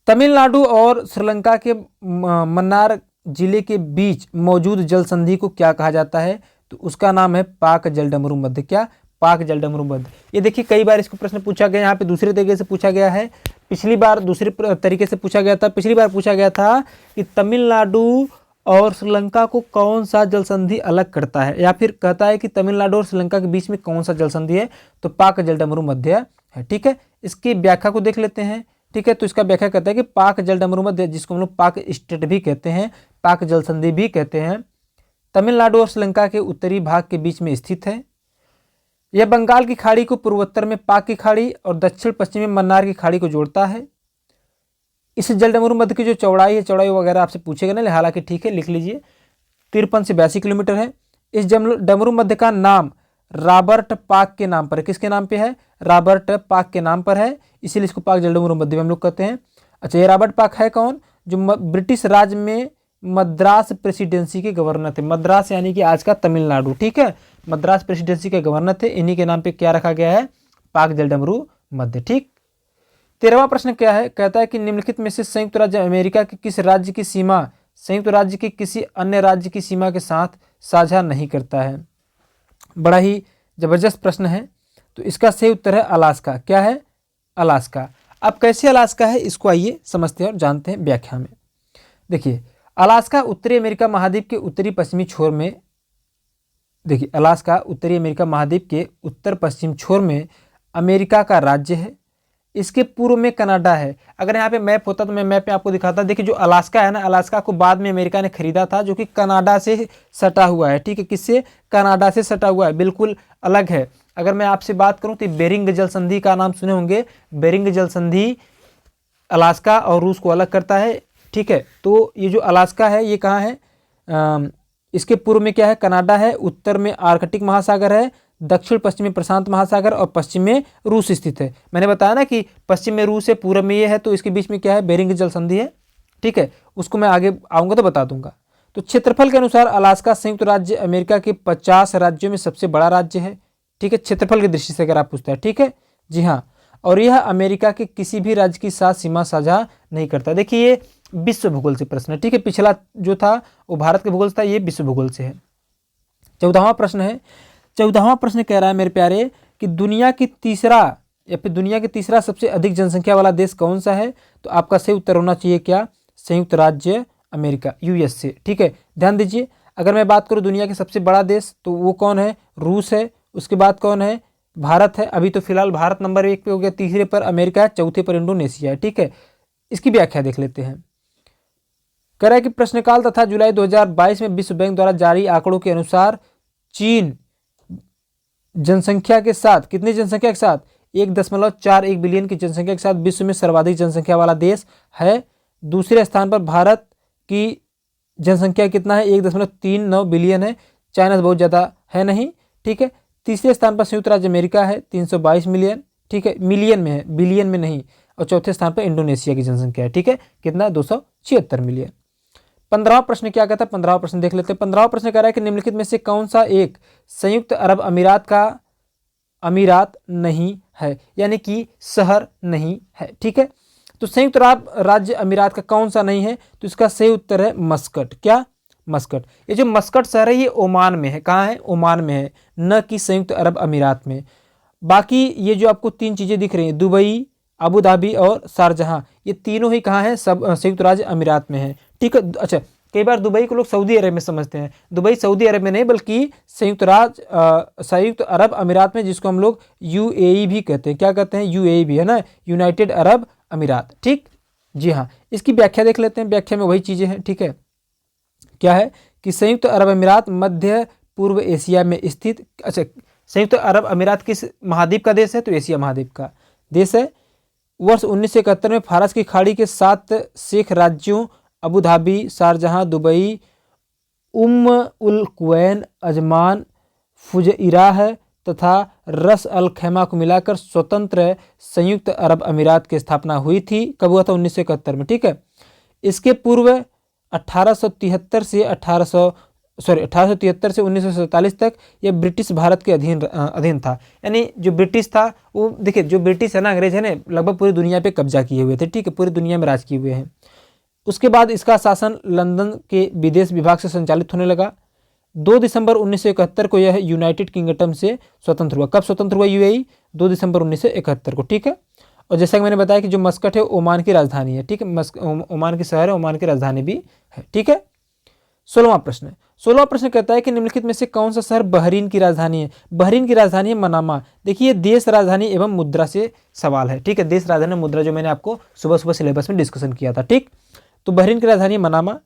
तमिलनाडु और श्रीलंका के मन्नार जिले के बीच मौजूद जल संधि को क्या कहा जाता है? तो उसका नाम है पाक जलडमरू मध्य। क्या? पाक जलडमरू मध्य। ये देखिए कई बार इसको प्रश्न पूछा गया, यहाँ पे दूसरे तरीके से पूछा गया है, पिछली बार दूसरे तरीके से पूछा गया था। पिछली बार पूछा गया था कि तमिलनाडु और श्रीलंका को कौन सा जल संधि अलग करता है, या फिर कहता है कि तमिलनाडु और श्रीलंका के बीच में कौन सा जल संधि है, तो पाक जलडमरू मध्य है। ठीक है, इसकी व्याख्या को देख लेते हैं। ठीक है, तो इसका व्याख्या कहता है कि पाक जलडमरू मध्य, जिसको हम लोग पाक स्टेट भी कहते हैं, पाक जल संधि भी कहते हैं, तमिलनाडु और श्रीलंका के उत्तरी भाग के बीच में स्थित है। यह बंगाल की खाड़ी को पूर्वोत्तर में पाक की खाड़ी और दक्षिण पश्चिम में मन्नार की खाड़ी को जोड़ता है। इस जलडमरू मध्य की जो चौड़ाई है, चौड़ाई वगैरह आपसे पूछेगा ना, हालांकि ठीक है लिख लीजिए, 53 से 82 किलोमीटर है। इस डमरू मध्य का नाम रॉबर्ट पाक के नाम पर है। किसके नाम पे है? रॉबर्ट पाक के नाम पर है, इसीलिए इसको पाक जलडमरू मध्य हम लोग कहते हैं। अच्छा, ये रॉबर्ट पाक है कौन? जो ब्रिटिश राज में मद्रास प्रेसिडेंसी के गवर्नर थे। मद्रास यानी कि आज का तमिलनाडु। ठीक है, मद्रास प्रेसिडेंसी के गवर्नर थे, इन्हीं के नाम पे क्या रखा गया है? पाक जलडमरू मध्य। ठीक, 13वां प्रश्न क्या है? कहता है कि निम्नलिखित में से संयुक्त राज्य अमेरिका के किस राज्य की सीमा संयुक्त राज्य के किसी अन्य राज्य की सीमा के साथ साझा नहीं करता है? बड़ा ही जबरदस्त प्रश्न है। तो इसका सही उत्तर है अलास्का। क्या है? अलास्का। अब कैसे अलास्का है, इसको आइए समझते हैं और जानते हैं व्याख्या में। देखिए, अलास्का उत्तरी अमेरिका महाद्वीप के उत्तरी पश्चिमी छोर में, देखिए अलास्का उत्तरी अमेरिका महाद्वीप के उत्तर पश्चिम छोर में अमेरिका का राज्य है। इसके पूर्व में कनाडा है। अगर यहाँ पे मैप होता तो मैं मैप पे आपको दिखाता। देखिए जो अलास्का है ना, अलास्का को बाद में अमेरिका ने खरीदा था, जो कि कनाडा से सटा हुआ है। ठीक है, किससे? कनाडा से सटा हुआ है, बिल्कुल अलग है। अगर मैं आपसे बात करूं तो बेरिंग जल संधि का नाम सुने होंगे। बेरिंग जल संधि अलास्का और रूस को अलग करता है। ठीक है, तो ये जो अलास्का है ये कहाँ है? इसके पूर्व में क्या है? कनाडा है, उत्तर में आर्कटिक महासागर है, दक्षिण पश्चिम में प्रशांत महासागर और पश्चिम में रूस स्थित है। मैंने बताया ना कि पश्चिम में रूस है, पूर्व में ये है, तो इसके बीच में क्या है? बेरिंग जल संधि है। ठीक है, उसको मैं आगे आऊँगा तो बता दूंगा। तो क्षेत्रफल के अनुसार अलास्का संयुक्त राज्य अमेरिका के 50 राज्यों में सबसे बड़ा राज्य है। ठीक है, क्षेत्रफल की दृष्टि से अगर आप पूछते हैं। ठीक है जी हाँ, और यह अमेरिका के किसी भी राज्य की साथ सीमा साझा नहीं करता। देखिए ये विश्व भूगोल से प्रश्न है। ठीक है, पिछला जो था वो भारत के भूगोल से था, ये विश्व भूगोल से है। 14वां प्रश्न है। 14वां प्रश्न कह रहा है मेरे प्यारे कि दुनिया की तीसरा सबसे अधिक जनसंख्या वाला देश कौन सा है? तो आपका सही उत्तर होना चाहिए क्या? संयुक्त राज्य अमेरिका, यूएसए। ठीक है, ध्यान दीजिए, अगर मैं बात करूं दुनिया के सबसे बड़ा देश तो वो कौन है? रूस है। उसके बाद कौन है? भारत है। अभी तो फिलहाल भारत नंबर 1 पे हो गया, तीसरे पर अमेरिका है, चौथे पर इंडोनेशिया है। ठीक है, इसकी व्याख्या देख लेते हैं। कह रहा है कि प्रश्नकाल तथा जुलाई 2022 में विश्व बैंक द्वारा जारी आंकड़ों के अनुसार चीन जनसंख्या के साथ, कितनी जनसंख्या के साथ? 1.41 बिलियन की जनसंख्या के साथ विश्व में सर्वाधिक जनसंख्या वाला देश है। दूसरे स्थान पर भारत की जनसंख्या कितना है? 1.39 बिलियन है। चाइना बहुत ज़्यादा है नहीं। ठीक है, तीसरे स्थान पर संयुक्त राज्य अमेरिका है, 322 मिलियन। ठीक है, मिलियन में है, बिलियन में नहीं। और चौथे स्थान पर इंडोनेशिया की जनसंख्या है। ठीक है, कितना है? 276 मिलियन। 15वां प्रश्न क्या कहता है? 15वां प्रश्न देख लेते हैं। 15वां प्रश्न कह रहा है कि निम्नलिखित में से कौन सा एक संयुक्त अरब अमीरात का अमीरात नहीं है, यानी कि शहर नहीं है। ठीक है, तो संयुक्त अरब राज्य अमीरात का कौन सा नहीं है? तो इसका सही उत्तर है मस्कट। क्या? मस्कट। ये जो मस्कट शहर है ये ओमान में है। कहाँ है? ओमान में है, न कि संयुक्त अरब अमीरात में। बाकी ये जो आपको 3 चीज़ें दिख रही हैं, दुबई, अबू धाबी और शारजहां, ये तीनों ही कहाँ हैं? सब संयुक्त राज्य अमीरात में है। ठीक है, अच्छा कई बार दुबई को लोग सऊदी अरब में समझते हैं। दुबई सऊदी अरब में नहीं बल्कि संयुक्त अरब अमीरात में, जिसको हम लोग यूएई भी कहते हैं। क्या कहते हैं? यूएई भी, है ना, यूनाइटेड अरब अमीरात। ठीक, जी हाँ। इसकी व्याख्या देख लेते हैं। व्याख्या में वही चीज़ें हैं। ठीक है, क्या है कि संयुक्त अरब अमीरात मध्य पूर्व एशिया में स्थित, अच्छा, संयुक्त अरब अमीरात किस महाद्वीप का देश है? तो एशिया महाद्वीप का देश है। वर्ष 1971 में फारस की खाड़ी के 7 शेख राज्यों अबू धाबी, शारजहां, दुबई, उल कुवैन, अजमान, फुजइराह तथा रस अल खैमा को मिलाकर स्वतंत्र संयुक्त अरब अमीरात की स्थापना हुई थी। कब हुआ था? 1971 में। ठीक है, इसके पूर्व 1873 से 1947 तक यह ब्रिटिश भारत के अधीन था। यानी जो ब्रिटिश था वो, देखिए, जो ब्रिटिश है ना, अंग्रेज है ना, लगभग पूरी दुनिया पे कब्जा किए हुए थे। ठीक है, पूरी दुनिया में राज किए हुए हैं। उसके बाद इसका शासन लंदन के विदेश विभाग से संचालित होने लगा। 2 दिसंबर 1971 को यह यूनाइटेड किंगडम से स्वतंत्र हुआ। कब स्वतंत्र हुआ यूएई? 2 दिसंबर 1971 को। ठीक है, और जैसा कि मैंने बताया कि जो मस्कट है ओमान की राजधानी है। ठीक है, ओमान की शहर है, ओमान की राजधानी भी है। ठीक है, 16वां प्रश्न कहता है कि निम्नलिखित में से कौन सा शहर बहरीन की राजधानी है? बहरीन की राजधानी है मनामा। देखिए, देश, राजधानी एवं मुद्रा से सवाल है। ठीक है, देश, राजधानी, मुद्रा, जो मैंने आपको सुबह सुबह सिलेबस में डिस्कशन किया था। ठीक, तो बहरीन की राजधानी मनामा।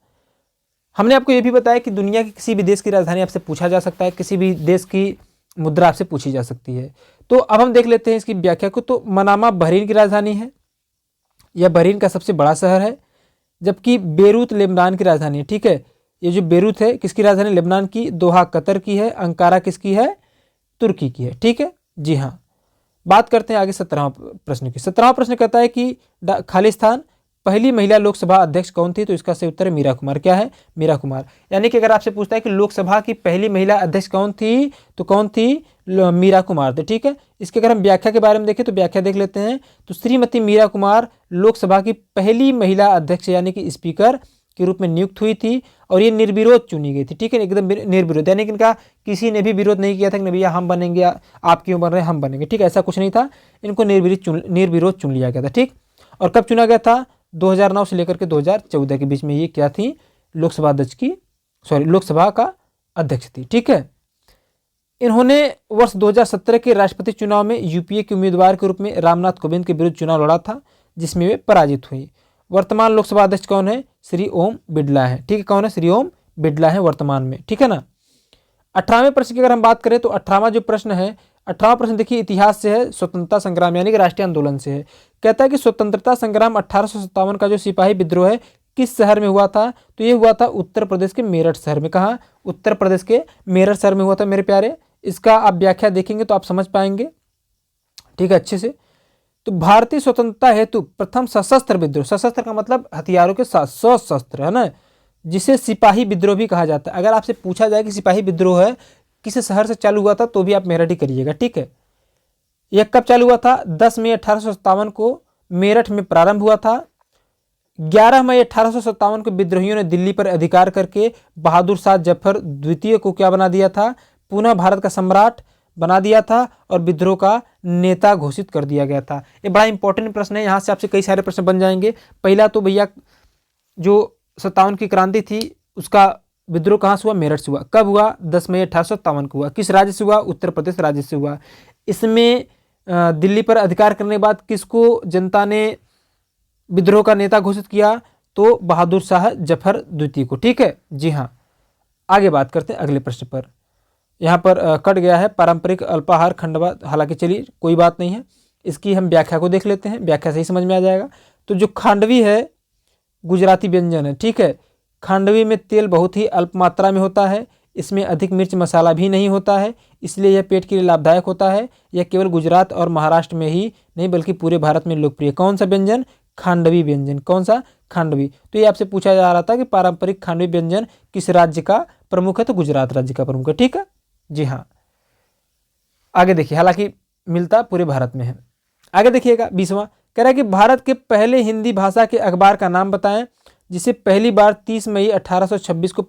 हमने आपको यह भी बताया कि दुनिया के किसी भी देश की राजधानी आपसे पूछा जा सकता है, किसी भी देश की मुद्रा आपसे पूछी जा सकती है। तो अब हम देख लेते हैं इसकी व्याख्या को। तो मनामा बहरीन की राजधानी है, यह बहरीन का सबसे बड़ा शहर है। जबकि बेरूत लेबनान की राजधानी है। ठीक है, ये जो बेरूत है किसकी राजधानी? लेबनान की। दोहा कतर की है। अंकारा किसकी है? तुर्की की है। ठीक है, जी हाँ। बात करते हैं आगे 17वां प्रश्न की। 17वां प्रश्न कहता है कि खालिस्तान पहली महिला लोकसभा अध्यक्ष कौन थी? तो इसका सही उत्तर है मीरा कुमार। क्या है? मीरा कुमार। यानी कि अगर आपसे पूछता है कि लोकसभा की पहली महिला अध्यक्ष कौन थी, तो कौन थी? मीरा कुमार थे। ठीक है, इसके अगर हम व्याख्या के बारे में देखें तो व्याख्या देख लेते हैं। तो श्रीमती मीरा कुमार लोकसभा की पहली महिला अध्यक्ष यानी कि स्पीकर के रूप में नियुक्त हुई थी और ये निर्विरोध चुनी गई थी। ठीक है, एकदम निर्विरोध, यानी कि इनका किसी ने भी विरोध नहीं किया था कि भैया हम बनेंगे, आप क्यों बन रहे हैं, हम बनेंगे। ठीक है, ऐसा कुछ नहीं था। इनको निर्विरोध चुन लिया गया था। ठीक, और कब चुना गया था? 2009 से लेकर के 2014 के बीच में ये क्या थी? लोकसभा का अध्यक्ष थी। ठीक है, इन्होंने वर्ष 2017 के राष्ट्रपति चुनाव में यूपीए के उम्मीदवार के रूप में रामनाथ कोविंद के विरुद्ध चुनाव लड़ा था, जिसमें वे पराजित हुई। वर्तमान लोकसभा अध्यक्ष कौन है? श्री ओम बिरला है। ठीक है, कौन है? श्री ओम बिरला है वर्तमान में। ठीक है ना। 18वें प्रश्न की अगर हम बात करें तो 18वां जो प्रश्न है, 18वां प्रश्न देखिए इतिहास से है, स्वतंत्रता संग्राम यानी कि राष्ट्रीय आंदोलन से है। कहता है कि स्वतंत्रता संग्राम 1857 का जो सिपाही विद्रोह है किस शहर में हुआ था? तो ये हुआ था उत्तर प्रदेश के मेरठ शहर में। कहाँ? उत्तर प्रदेश के मेरठ शहर में हुआ था मेरे प्यारे। इसका आप व्याख्या देखेंगे तो आप समझ पाएंगे। ठीक है, अच्छे से। तो भारतीय स्वतंत्रता हेतु प्रथम सशस्त्र विद्रोह, सशस्त्र का मतलब हथियारों के साथ, सशस्त्र, है ना, जिसे सिपाही विद्रोह भी कहा जाता है। अगर आपसे पूछा जाए कि सिपाही विद्रोह है किस शहर से चालू हुआ था, तो भी आप मेरठ ही करिएगा। ठीक है, यह कब चालू हुआ था? 10 मई 1857 को मेरठ में प्रारंभ हुआ था। 11 मई 1857 को विद्रोहियों ने दिल्ली पर अधिकार करके बहादुर शाह जफर द्वितीय को क्या बना दिया था? पुनः भारत का सम्राट बना दिया था और विद्रोह का नेता घोषित कर दिया गया था। ये बड़ा इंपॉर्टेंट प्रश्न है, यहाँ से आपसे कई सारे प्रश्न बन जाएंगे। पहला तो भैया जो 57 की क्रांति थी उसका विद्रोह कहाँ से हुआ? मेरठ से हुआ। कब हुआ? 10 मई 1857 को हुआ। किस राज्य से हुआ? उत्तर प्रदेश राज्य से हुआ। इसमें दिल्ली पर अधिकार करने के बाद किसको जनता ने विद्रोह का नेता घोषित किया? तो बहादुर शाह जफर द्वितीय को। ठीक है, जी हाँ। आगे बात करते हैं अगले प्रश्न पर। यहाँ पर कट गया है पारंपरिक अल्पाहार खंडवा, हालांकि चलिए कोई बात नहीं है, इसकी हम व्याख्या को देख लेते हैं, व्याख्या से ही समझ में आ जाएगा। तो जो खांडवी है गुजराती व्यंजन है। ठीक है, खांडवी में तेल बहुत ही अल्प मात्रा में होता है, इसमें अधिक मिर्च मसाला भी नहीं होता है, इसलिए यह पेट के लिए लाभदायक होता है। यह केवल गुजरात और महाराष्ट्र में ही नहीं बल्कि पूरे भारत में लोकप्रिय। कौन सा व्यंजन? खांडवी व्यंजन। कौन सा? खांडवी। तो ये आपसे पूछा जा रहा था कि पारंपरिक खांडवी व्यंजन किस राज्य का प्रमुख है? तो गुजरात राज्य का प्रमुख है। ठीक है, जी हाँ। आगे देखिए, हालांकि मिलता पूरे भारत में है। आगे देखिएगा 20वां कह रहा है कि भारत के पहले हिंदी भाषा के अखबार का नाम बताएं जिसे पहली बार 30 मई 1826 को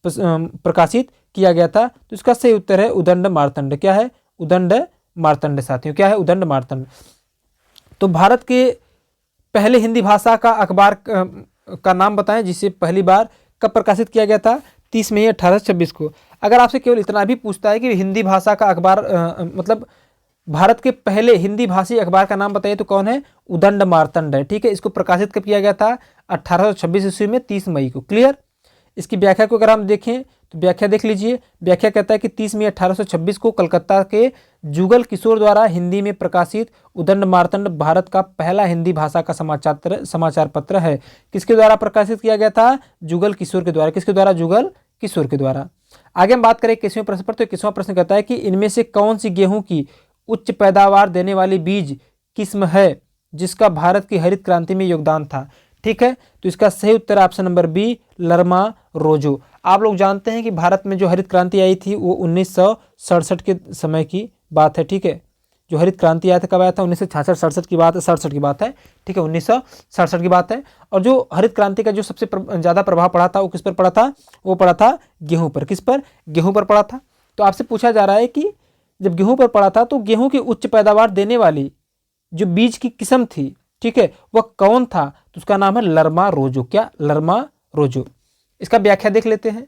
प्रकाशित किया गया था। तो इसका सही उत्तर है उदंड मार्तंड। क्या है? उदंड मार्तंड साथियों। क्या है? उदंड मार्तंड। तो भारत के पहले हिंदी भाषा का अखबार का नाम बताएं जिसे पहली बार कब प्रकाशित किया गया था? 30 मई 1826 को। अगर आपसे केवल इतना भी पूछता है कि हिंदी भाषा का अखबार मतलब भारत के पहले हिंदी भाषी अखबार का नाम बताइए, तो कौन है? उदंड मार्तंड है। ठीक है, इसको प्रकाशित कब किया गया था? 1826 ईस्वी में 30 मई को। क्लियर? इसकी व्याख्या को अगर हम देखें तो व्याख्या देख लीजिए। व्याख्या कहता है कि 30 मई 1826 को कलकत्ता के जुगल किशोर द्वारा हिंदी में प्रकाशित उदंड मार्तंड भारत का पहला हिंदी भाषा का समाचार पत्र है। किसके द्वारा प्रकाशित किया गया था? जुगल किशोर के द्वारा। किसके द्वारा? जुगल किशोर के द्वारा। आगे हम बात करें 21वें प्रश्न पर, तो 21वां प्रश्न कहता है कि इनमें से कौन सी गेहूं की उच्च पैदावार देने वाली बीज किस्म है जिसका भारत की हरित क्रांति में योगदान था? ठीक है, तो इसका सही उत्तर ऑप्शन नंबर बी, लरमा रोजो। आप लोग जानते हैं कि भारत में जो हरित क्रांति आई थी वो 1967 के समय की बात है। ठीक है, जो हरित क्रांति आया था कब आया था? 1966-67 की बात है, 67 की बात है। ठीक है, 1967 की बात है। और जो हरित क्रांति का जो सबसे ज़्यादा प्रभाव पड़ा था वो किस पर पड़ा था? वो पड़ा था गेहूं पर। किस पर? गेहूं पर पड़ा था। तो आपसे पूछा जा रहा है कि जब गेहूं पर पड़ा था तो गेहूं की उच्च पैदावार देने वाली जो बीज की किस्म थी, ठीक है, वह कौन था? तो उसका नाम है लरमा रोजो। क्या? लरमा रोजो। इसका व्याख्या देख लेते हैं।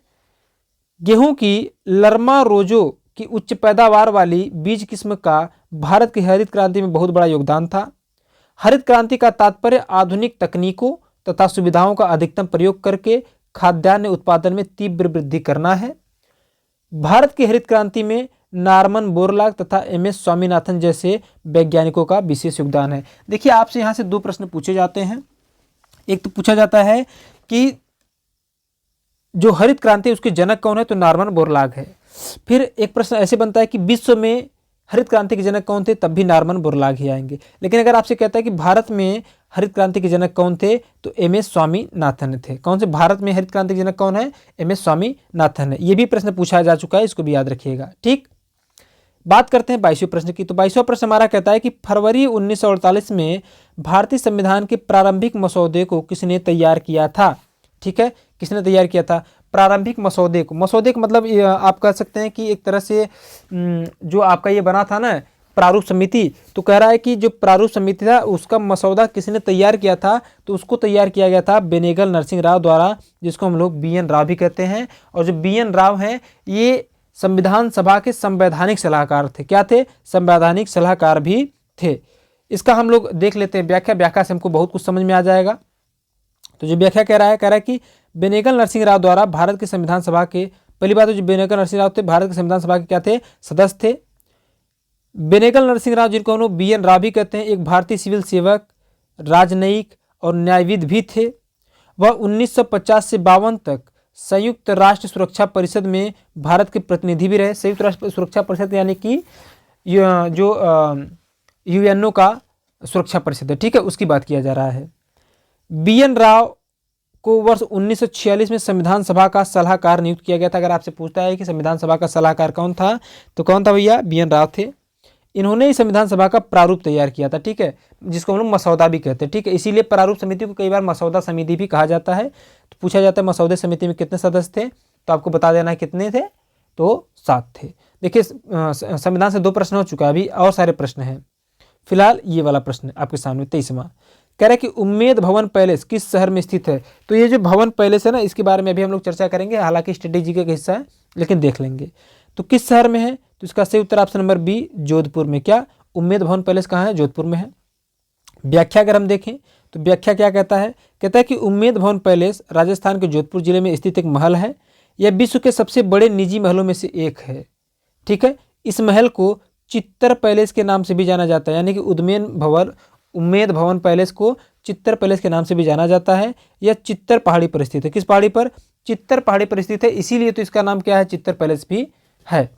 गेहूं की लरमा रोजो की उच्च पैदावार वाली बीज किस्म का भारत की हरित क्रांति में बहुत बड़ा योगदान था। हरित क्रांति का तात्पर्य आधुनिक तकनीकों तथा सुविधाओं का अधिकतम प्रयोग करके खाद्यान्न उत्पादन में तीव्र वृद्धि करना है। भारत की हरित क्रांति में नॉर्मन बोरलॉग तथा एम.एस. स्वामीनाथन जैसे वैज्ञानिकों का विशेष योगदान है। देखिए, आपसे यहाँ से दो प्रश्न पूछे जाते हैं। एक तो पूछा जाता है कि जो हरित क्रांति उसके जनक कौन है? तो नॉर्मन बोरलॉग है। फिर एक प्रश्न ऐसे बनता है कि विश्व में हरित क्रांति के जनक कौन थे? तब भी नॉर्मन बोरलॉग ही आएंगे। लेकिन अगर आपसे कहता है कि भारत में हरित क्रांति के जनक कौन थे? तो एम.एस. स्वामीनाथन थे। कौन से? भारत में हरित क्रांति के जनक कौन है? एम.एस. स्वामीनाथन है। ये भी प्रश्न पूछा जा चुका है, इसको भी याद रखिएगा। ठीक, बात करते हैं 22वें प्रश्न की। तो 22वां प्रश्न हमारा कहता है कि फरवरी 1948 में भारतीय संविधान के प्रारंभिक मसौदे को किसने तैयार किया था? ठीक है, किसने तैयार किया था प्रारंभिक मसौदे को? मसौदे का मतलब आप कह सकते हैं कि एक तरह से जो आपका ये बना था ना प्रारूप समिति, तो कह रहा है कि जो प्रारूप समिति था उसका मसौदा किसने तैयार किया था? तो उसको तैयार किया गया था बेनेगल नरसिंह राव द्वारा, जिसको हम लोग बी.एन. राव भी कहते हैं। और जो बी.एन. राव हैं ये संविधान सभा के संवैधानिक सलाहकार थे। क्या थे? संवैधानिक सलाहकार भी थे। इसका हम लोग देख लेते हैं व्याख्या। व्याख्या से हमको बहुत कुछ समझ में आ जाएगा। तो जो व्याख्या कह रहा है कि बेनेगल नरसिंह राव द्वारा भारत के संविधान सभा के, पहली बात तो जो बेनेगल नरसिंह राव थे भारत के संविधान सभा के क्या थे? सदस्य थे। बेनेगल नरसिंह राव, जिनको हम लोग बी.एन. राव भी कहते हैं, एक भारतीय सिविल सेवक, राजनयिक और न्यायविद भी थे। वह 1950 से 52 तक संयुक्त राष्ट्र सुरक्षा परिषद में भारत के प्रतिनिधि भी रहे। संयुक्त राष्ट्र सुरक्षा परिषद यानी कि जो यूएनओ का सुरक्षा परिषद है, ठीक है, उसकी बात किया जा रहा है। बी.एन. राव को वर्ष 1946 में संविधान सभा का सलाहकार नियुक्त किया गया था। अगर आपसे पूछता है कि संविधान सभा का सलाहकार कौन था, तो कौन था भैया? बी.एन. राव थे। इन्होंने ही संविधान सभा का प्रारूप तैयार किया था, ठीक है, जिसको हम लोग मसौदा भी कहते हैं। ठीक है, इसीलिए प्रारूप समिति को कई बार मसौदा समिति भी कहा जाता है। तो पूछा जाता है मसौदे समिति में कितने सदस्य थे, तो आपको बता देना है कितने थे, तो 7 थे। देखिए, संविधान से 2 प्रश्न हो चुका है, अभी और सारे प्रश्न हैं। फिलहाल ये वाला प्रश्न आपके सामने 23वां कह रहा है कि उम्मेद भवन पैलेस किस शहर में स्थित है? तो ये जो भवन पैलेस है ना, इसके बारे में अभी हम लोग चर्चा करेंगे, हालांकि स्ट्रेटेजी का हिस्सा है लेकिन देख लेंगे। तो किस शहर में है? तो इसका सही उत्तर ऑप्शन नंबर बी, जोधपुर में। क्या? उम्मेद भवन पैलेस कहाँ है? जोधपुर में है। व्याख्या अगर हम देखें तो व्याख्या क्या कहता है? कहता है कि उम्मेद भवन पैलेस राजस्थान के जोधपुर जिले में स्थित एक महल है। यह विश्व के सबसे बड़े निजी महलों में से एक है। ठीक है, इस महल को चित्तर पैलेस के नाम से भी जाना जाता है, यानी कि उम्मेद भवन पैलेस को चित्तर पैलेस के नाम से भी जाना जाता है। यह चित्तर पहाड़ी पर स्थित है। किस पहाड़ी पर? चित्तर पहाड़ी पर स्थित है, इसीलिए तो इसका नाम क्या है? चित्तर पैलेस भी है।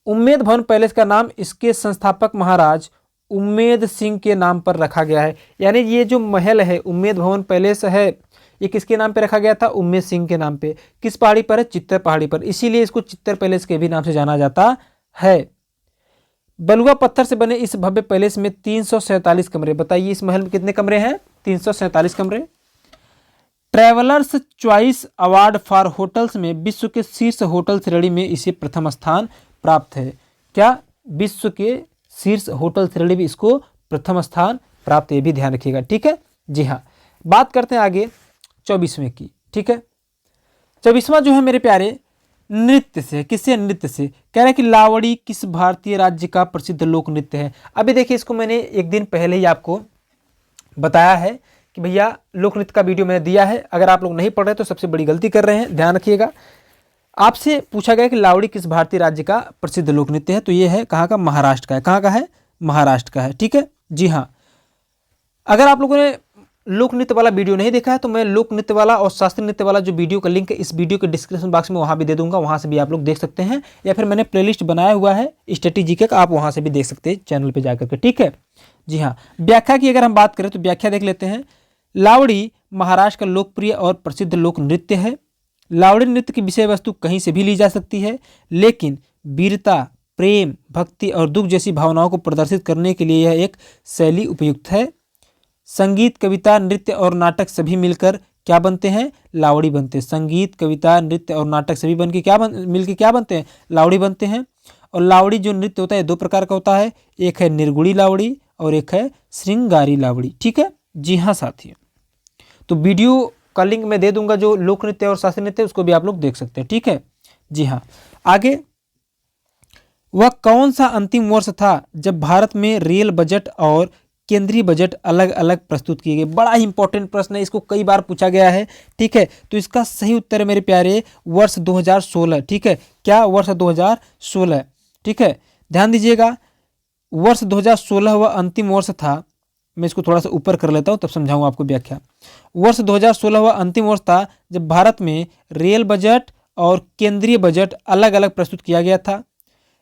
उम्मेद भवन पैलेस का नाम इसके संस्थापक महाराज उम्मेद सिंह के नाम पर रखा गया है। यानी ये जो महल है, उम्मेद भवन पैलेस है, ये किसके नाम पे रखा गया था? उम्मेद सिंह के नाम पे। किस पहाड़ी पर है? चित्तर पहाड़ी पर, इसीलिए इसको चित्तर पैलेस के भी नाम से जाना जाता है। बलुआ पत्थर से बने इस भव्य पैलेस में 347 कमरे। बताइए इस महल में कितने कमरे हैं? 347 कमरे। Travellers choice award for hotels में विश्व के शीर्ष होटल श्रेणी में इसे प्रथम स्थान प्राप्त है। क्या? विश्व के शीर्ष होटल श्रेणी में इसको प्रथम स्थान प्राप्त है, ये भी ध्यान रखिएगा। ठीक है जी हाँ, बात करते हैं आगे 24वें की। ठीक है, 24वां जो है मेरे प्यारे नृत्य से, किससे? नृत्य से। कह रहा है कि लावड़ी किस भारतीय राज्य का प्रसिद्ध लोक नृत्य है। अभी देखिए इसको मैंने एक दिन पहले ही आपको बताया है कि भैया लोक नृत्य का वीडियो मैंने दिया है। अगर आप लोग नहीं पढ़ रहे तो सबसे बड़ी गलती कर रहे हैं, ध्यान रखिएगा। आपसे पूछा गया कि लावड़ी किस भारतीय राज्य का प्रसिद्ध लोक नृत्य है, तो ये है कहाँ का? महाराष्ट्र का है। कहाँ का है? महाराष्ट्र का है। ठीक है जी हाँ। अगर आप लोगों ने लोक नृत्य वाला वीडियो नहीं देखा है तो मैं लोक नृत्य वाला और शास्त्रीय नृत्य वाला जो वीडियो का लिंक है इस वीडियो के डिस्क्रिप्शन बॉक्स में वहाँ भी दे दूंगा, वहाँ से भी आप लोग देख सकते हैं, या फिर मैंने प्लेलिस्ट बनाया हुआ है स्टडी जीके का, आप वहाँ से भी देख सकते हैं चैनल पर जाकर के। ठीक है जी हाँ। व्याख्या की अगर हम बात करें तो व्याख्या देख लेते हैं। लावड़ी महाराष्ट्र का लोकप्रिय और प्रसिद्ध लोक नृत्य है। लावड़ी नृत्य की विषय वस्तु कहीं से भी ली जा सकती है, लेकिन वीरता, प्रेम, भक्ति और दुख जैसी भावनाओं को प्रदर्शित करने के लिए यह एक शैली उपयुक्त है। संगीत, कविता, नृत्य और नाटक सभी मिलकर क्या बनते हैं? लावड़ी बनते हैं। संगीत, कविता, नृत्य और नाटक सभी मिलकर क्या बनते हैं? लावड़ी बनते हैं। और लावड़ी जो नृत्य होता है दो प्रकार का होता है, एक है निर्गुणी लावड़ी और एक है श्रृंगारी लावड़ी। ठीक है जी हाँ साथियों। तो वीडियो का लिंक मैं दे दूंगा, जो लोक नृत्य और शास्त्रीय नृत्य उसको भी आप लोग देख सकते हैं। ठीक है जी हाँ। आगे, वह कौन सा अंतिम वर्ष था जब भारत में रेल बजट और केंद्रीय बजट अलग अलग प्रस्तुत किए गए? बड़ा ही इंपॉर्टेंट प्रश्न है, इसको कई बार पूछा गया है। ठीक है, तो इसका सही उत्तर है मेरे प्यारे वर्ष 2016। ठीक है, क्या? वर्ष 2016। ठीक है, ध्यान दीजिएगा, वर्ष 2016 वह अंतिम वर्ष था। मैं इसको थोड़ा सा ऊपर कर लेता हूँ तब समझाऊंगा आपको व्याख्या। वर्ष 2016 वह अंतिम वर्ष था जब भारत में रेल बजट और केंद्रीय बजट अलग अलग प्रस्तुत किया गया था।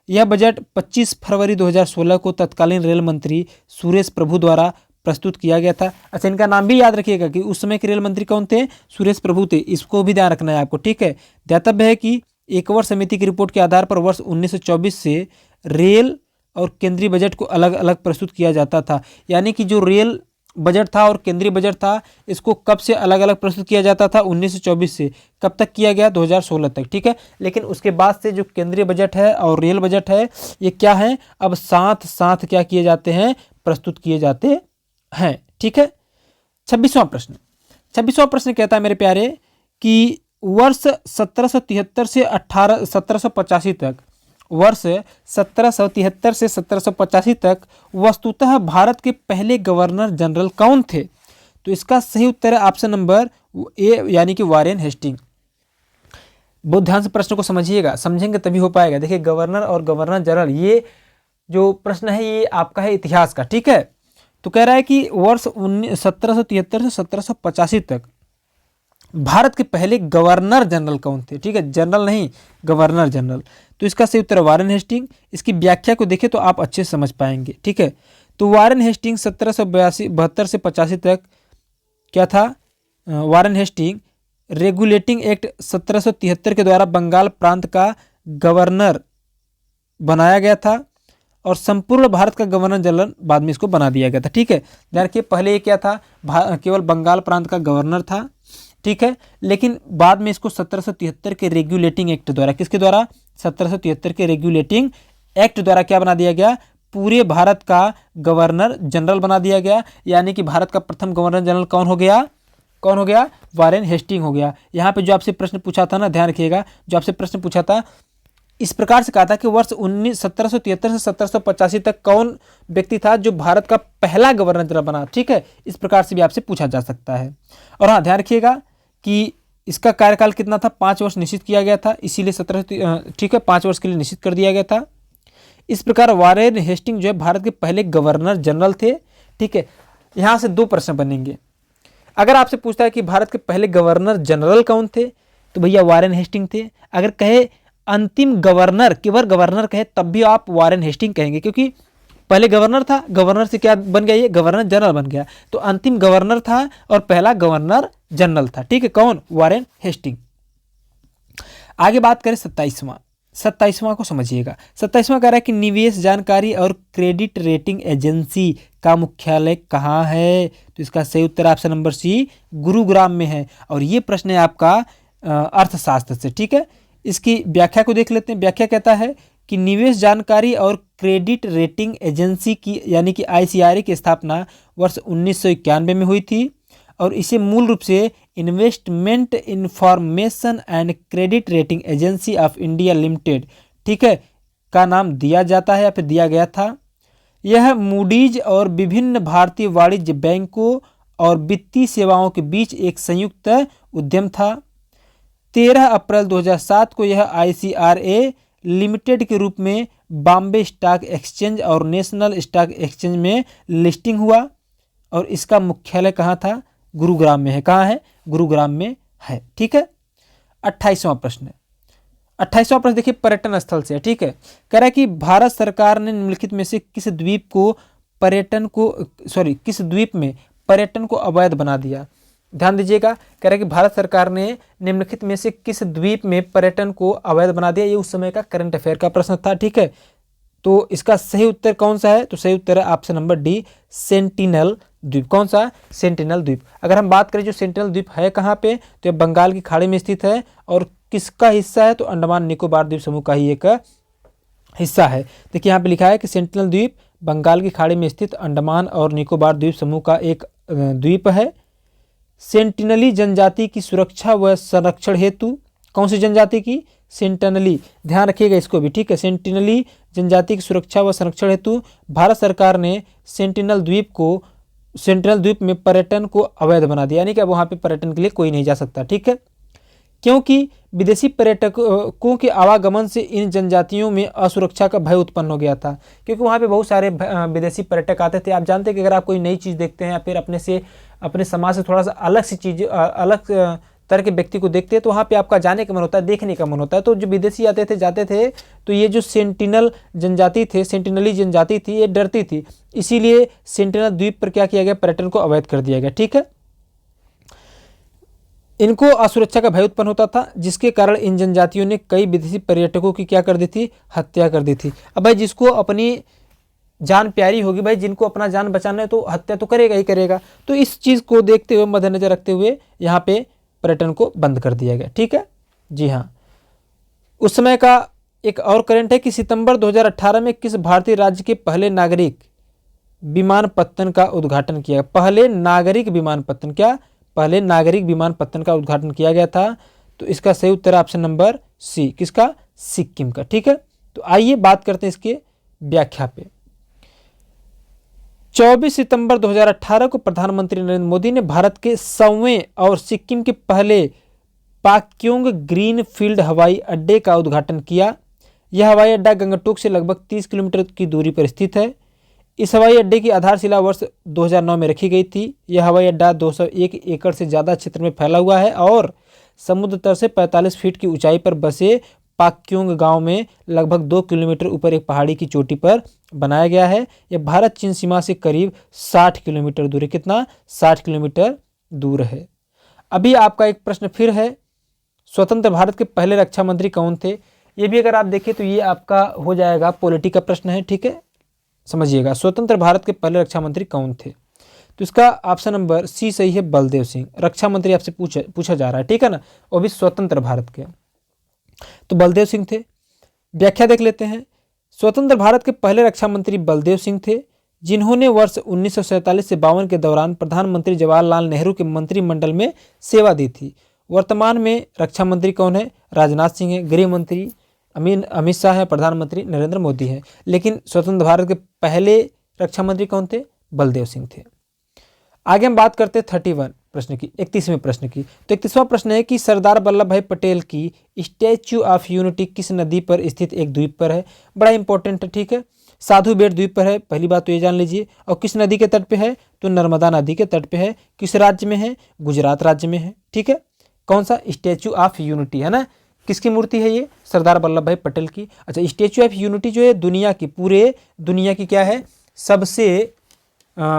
यह बजट 25 फरवरी 2016 को तत्कालीन रेल मंत्री सुरेश प्रभु द्वारा प्रस्तुत किया गया था। अच्छा, इनका नाम भी याद रखिएगा कि उस समय के रेल मंत्री कौन थे? सुरेश प्रभु थे, इसको भी ध्यान रखना है आपको। ठीक है, ध्यातव्य है कि एक वर्ष समिति की रिपोर्ट के आधार पर वर्ष 1924 से रेल और केंद्रीय बजट को अलग अलग प्रस्तुत किया जाता था। यानी कि जो रेल बजट था और केंद्रीय बजट था, इसको कब से अलग अलग प्रस्तुत किया जाता था? 1924 से। कब तक किया गया? 2016 तक। ठीक है, लेकिन उसके बाद से जो केंद्रीय बजट है और रेल बजट है, ये क्या है? अब साथ साथ क्या किए जाते हैं? प्रस्तुत किए जाते हैं। ठीक है, 26वां प्रश्न। 26वां प्रश्न कहता है मेरे प्यारे कि वर्ष 1773 से 1785 तक, वर्ष 1773 से 1785 तक वस्तुतः भारत के पहले गवर्नर जनरल कौन थे? तो इसका सही उत्तर है ऑप्शन नंबर ए, यानी कि वारेन हेस्टिंग। बहुत ध्यान से प्रश्न को समझिएगा, समझेंगे तभी हो पाएगा। देखिए, गवर्नर और गवर्नर जनरल, ये जो प्रश्न है ये आपका है इतिहास का। ठीक है, तो कह रहा है कि वर्ष 1773 से 1785 तक भारत के पहले गवर्नर जनरल कौन थे? ठीक है, जनरल नहीं, गवर्नर जनरल। तो इसका सही उत्तर वारेन हेस्टिंग। इसकी व्याख्या को देखें तो आप अच्छे से समझ पाएंगे। ठीक है, तो वारेन हेस्टिंग 1772 से 85 तक क्या था? वारेन हेस्टिंग रेगुलेटिंग एक्ट 1773 के द्वारा बंगाल प्रांत का गवर्नर बनाया गया था और संपूर्ण भारत का गवर्नर जनरल बाद में इसको बना दिया गया था। ठीक है, ध्यान रखिए, पहले ये क्या था? केवल बंगाल प्रांत का गवर्नर था। ठीक है, लेकिन बाद में इसको 1773 के रेगुलेटिंग एक्ट द्वारा, किसके द्वारा? 1773 के रेगुलेटिंग एक्ट द्वारा क्या बना दिया गया? पूरे भारत का गवर्नर जनरल बना दिया गया। यानी कि भारत का प्रथम गवर्नर जनरल कौन हो गया? कौन हो गया? वारेन हेस्टिंग हो गया। यहाँ पे जो आपसे प्रश्न पूछा था ना, ध्यान रखिएगा, जो आपसे प्रश्न पूछा था इस प्रकार से कहा था कि वर्ष 1773 से 1785 तक कौन व्यक्ति था जो भारत का पहला गवर्नर जनरल बना? ठीक है, इस प्रकार से भी आपसे पूछा जा सकता है। और हाँ, ध्यान रखिएगा कि इसका कार्यकाल कितना था? 5 वर्ष निश्चित किया गया था, इसीलिए 5 वर्ष के लिए निश्चित कर दिया गया था। इस प्रकार वारेन हेस्टिंग जो है भारत के पहले गवर्नर जनरल थे। ठीक है, यहाँ से 2 प्रश्न बनेंगे। अगर आपसे पूछता है कि भारत के पहले गवर्नर जनरल कौन थे, तो भैया वारेन हेस्टिंग थे। अगर कहे अंतिम गवर्नर, केवल गवर्नर कहे, तब भी आप वारेन हेस्टिंग कहेंगे, क्योंकि पहले गवर्नर था, गवर्नर से क्या बन गया? ये गवर्नर जनरल बन गया। तो अंतिम गवर्नर था और पहला गवर्नर जनरल था। ठीक है, कौन? Warren Hasting. आगे बात करें 27वां को समझिएगा। 27वां कह रहा है कि निवेश जानकारी और क्रेडिट रेटिंग एजेंसी का मुख्यालय कहाँ है? तो इसका सही उत्तर ऑप्शन नंबर सी, गुरुग्राम में है। और ये प्रश्न है आपका अर्थशास्त्र से। ठीक है, इसकी व्याख्या को देख लेते हैं। व्याख्या कहता है कि निवेश जानकारी और क्रेडिट रेटिंग एजेंसी की यानी कि ICRA की स्थापना वर्ष 1991 में हुई थी और इसे मूल रूप से investment information and credit rating agency of India limited, ठीक है, का नाम दिया जाता है या फिर दिया गया था। यह मूडीज और विभिन्न भारतीय वाणिज्य बैंकों और वित्तीय सेवाओं के बीच एक संयुक्त उद्यम था। 13 अप्रैल 2007 को यह ICRA लिमिटेड के रूप में बॉम्बे स्टॉक एक्सचेंज और नेशनल स्टॉक एक्सचेंज में लिस्टिंग हुआ और इसका मुख्यालय कहाँ था? गुरुग्राम में है। कहाँ है? गुरुग्राम में है, ठीक है। 28वां प्रश्न है। 28वां प्रश्न देखिए पर्यटन स्थल से है, ठीक है। कह रहा है कि भारत सरकार ने निम्नलिखित में से किस द्वीप में पर्यटन को अवैध बना दिया? ध्यान दीजिएगा, कह रहा है कि भारत सरकार ने निम्नलिखित में से किस द्वीप में पर्यटन को अवैध बना दिया। ये उस समय का करंट अफेयर का प्रश्न था, ठीक है। तो इसका सही उत्तर कौन सा है? तो सही उत्तर है ऑप्शन नंबर डी, सेंटिनल द्वीप। कौन सा? सेंटिनल द्वीप। अगर हम बात करें जो सेंटिनल द्वीप है कहाँ पे, तो ये बंगाल की खाड़ी में स्थित है और किसका हिस्सा है? तो अंडमान निकोबार द्वीप समूह का ही एक हिस्सा है। देखिए यहाँ पे लिखा है कि सेंटिनल द्वीप बंगाल की खाड़ी में स्थित अंडमान और निकोबार द्वीप समूह का एक द्वीप है। सेंटिनली जनजाति की सुरक्षा व संरक्षण हेतु, कौन सी जनजाति की? सेंटिनली, ध्यान रखिएगा इसको भी, ठीक है। सेंटिनली जनजाति की सुरक्षा व संरक्षण हेतु भारत सरकार ने सेंटिनल द्वीप में पर्यटन को अवैध बना दिया, यानी कि अब वहाँ पे पर्यटन के लिए कोई नहीं जा सकता, ठीक है। क्योंकि विदेशी पर्यटकों के आवागमन से इन जनजातियों में असुरक्षा का भय उत्पन्न हो गया था, क्योंकि वहाँ पे बहुत सारे विदेशी पर्यटक आते थे। आप जानते हैं कि अगर आप कोई नई चीज़ देखते हैं या फिर अपने समाज से थोड़ा सा अलग सी चीज़, अलग तरह के व्यक्ति को देखते हैं, तो वहाँ पे आपका जाने का मन होता है, देखने का मन होता है। तो जो विदेशी जाते थे तो ये जो सेंटिनली जनजाति थी, ये डरती थी, इसीलिए सेंटिनल द्वीप पर क्या किया गया? पर्यटन को अवैध कर दिया गया, ठीक है। इनको असुरक्षा का भय उत्पन्न होता था, जिसके कारण इन जनजातियों ने कई विदेशी पर्यटकों की क्या कर दी थी? हत्या कर दी थी। अब भाई जिसको अपनी जान प्यारी होगी, भाई जिनको अपना जान बचाना है तो हत्या तो करेगा ही करेगा। तो इस चीज़ को देखते हुए, मद्देनजर रखते हुए यहाँ पे पर्यटन को बंद कर दिया गया, ठीक है। जी हाँ, उस समय का एक और करंट है कि सितंबर 2018 में किस भारतीय राज्य के पहले नागरिक विमानपत्तन का उद्घाटन किया? पहले नागरिक विमानपत्तन का उद्घाटन किया गया था। तो इसका सही उत्तर ऑप्शन नंबर सी, किसका? सिक्किम का, ठीक है। तो आइए बात करते हैं इसके व्याख्या पे। 24 सितंबर 2018 को प्रधानमंत्री नरेंद्र मोदी ने भारत के 100वें और सिक्किम के पहले पाक्योंग ग्रीन फील्ड हवाई अड्डे का उद्घाटन किया। यह हवाई अड्डा गंगटोक से लगभग 30 किलोमीटर की दूरी पर स्थित है। इस हवाई अड्डे की आधारशिला वर्ष 2009 में रखी गई थी। यह हवाई अड्डा 201 एकड़ से ज़्यादा क्षेत्र में फैला हुआ है और समुद्र तल से 45 फीट की ऊंचाई पर बसे पाक्योंग गांव में लगभग 2 किलोमीटर ऊपर एक पहाड़ी की चोटी पर बनाया गया है। यह भारत चीन सीमा से करीब 60 किलोमीटर दूर है। कितना? 60 किलोमीटर दूर है। अभी आपका एक प्रश्न फिर है, स्वतंत्र भारत के पहले रक्षा मंत्री कौन थे? ये भी अगर आप देखें तो ये आपका हो जाएगा पॉलिटी का प्रश्न है, ठीक है। समझिएगा, स्वतंत्र भारत के पहले रक्षा मंत्री कौन थे? तो इसका ऑप्शन नंबर सी सही है, बलदेव सिंह। रक्षा मंत्री आपसे पूछा जा रहा है, ठीक है ना, वो भी स्वतंत्र भारत के, तो बलदेव सिंह थे। व्याख्या देख लेते हैं। स्वतंत्र भारत के पहले रक्षा मंत्री बलदेव सिंह थे, जिन्होंने वर्ष 1947 से 52 के दौरान प्रधानमंत्री जवाहरलाल नेहरू के मंत्रिमंडल में सेवा दी थी। वर्तमान में रक्षा मंत्री कौन है? राजनाथ सिंह है। गृह मंत्री अमित शाह है। प्रधानमंत्री नरेंद्र मोदी है। लेकिन स्वतंत्र भारत के पहले रक्षा मंत्री कौन थे? बलदेव सिंह थे। आगे हम बात करते हैं 31वें प्रश्न की। तो 31वां प्रश्न है कि सरदार वल्लभ भाई पटेल की स्टैच्यू ऑफ यूनिटी किस नदी पर स्थित एक द्वीप पर है? बड़ा इंपॉर्टेंट है, ठीक है। साधु बेट द्वीप पर है, पहली बात तो ये जान लीजिए। और किस नदी के तट पे है? तो नर्मदा नदी के तट पे है। किस राज्य में है? गुजरात राज्य में है, ठीक है। कौन सा? स्टैच्यू ऑफ यूनिटी, है ना। किसकी मूर्ति है ये? सरदार वल्लभ भाई पटेल की। अच्छा, स्टैच्यू ऑफ यूनिटी जो है पूरे दुनिया की क्या है?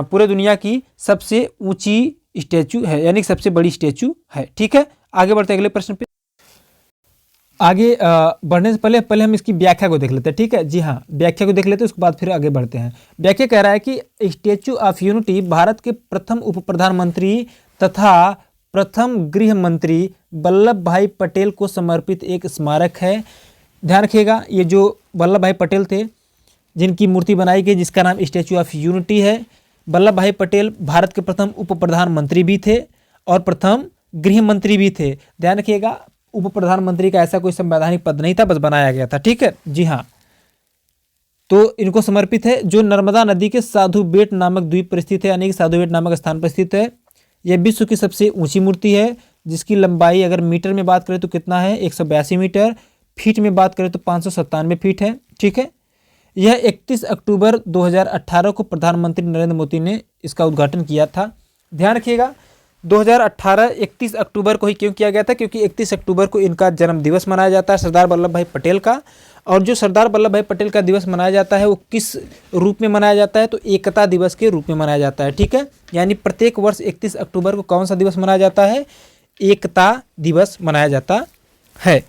पूरे दुनिया की सबसे ऊंची स्टैच्यू है, यानी सबसे बड़ी स्टैच्यू है, ठीक है। आगे बढ़ते हैं अगले प्रश्न पे। आगे बढ़ने से पहले हम इसकी व्याख्या को देख लेते हैं, ठीक है। जी हाँ, व्याख्या को देख लेते हैं, उसके बाद फिर आगे बढ़ते हैं। व्याख्या कह रहा है कि स्टैच्यू ऑफ यूनिटी भारत के प्रथम उप प्रधानमंत्री तथा प्रथम गृह मंत्री वल्लभ भाई पटेल को समर्पित एक स्मारक है। ध्यान रखिएगा, ये जो वल्लभ भाई पटेल थे जिनकी मूर्ति बनाई गई, जिसका नाम स्टैच्यू ऑफ यूनिटी है। वल्लभ भाई पटेल भारत के प्रथम उप प्रधानमंत्री भी थे और प्रथम गृह मंत्री भी थे। ध्यान रखिएगा, उप प्रधानमंत्री का ऐसा कोई संवैधानिक पद नहीं था, बस बनाया गया था। ठीक है जी हाँ, तो इनको समर्पित है। जो नर्मदा नदी के साधु बेट नामक द्वीप पर स्थित है, यानी कि साधु बेट नामक स्थान पर स्थित है। यह विश्व की सबसे ऊंची मूर्ति है, जिसकी लंबाई अगर मीटर में बात करें तो कितना है, 182 मीटर। फीट में बात करें तो 597 फीट है। ठीक है, यह 31 अक्टूबर 2018 को प्रधानमंत्री नरेंद्र मोदी ने इसका उद्घाटन किया था। ध्यान रखिएगा, 2018 31 अक्टूबर को ही क्यों किया गया था, क्योंकि 31 अक्टूबर को इनका जन्म दिवस मनाया जाता है, सरदार वल्लभ भाई पटेल का। और जो सरदार वल्लभ भाई पटेल का दिवस मनाया जाता है वो किस रूप में मनाया जाता है, तो एकता दिवस के रूप में मनाया जाता है। ठीक है, यानी प्रत्येक वर्ष 31 अक्टूबर को कौन सा दिवस मनाया जाता है, एकता दिवस मनाया जाता है।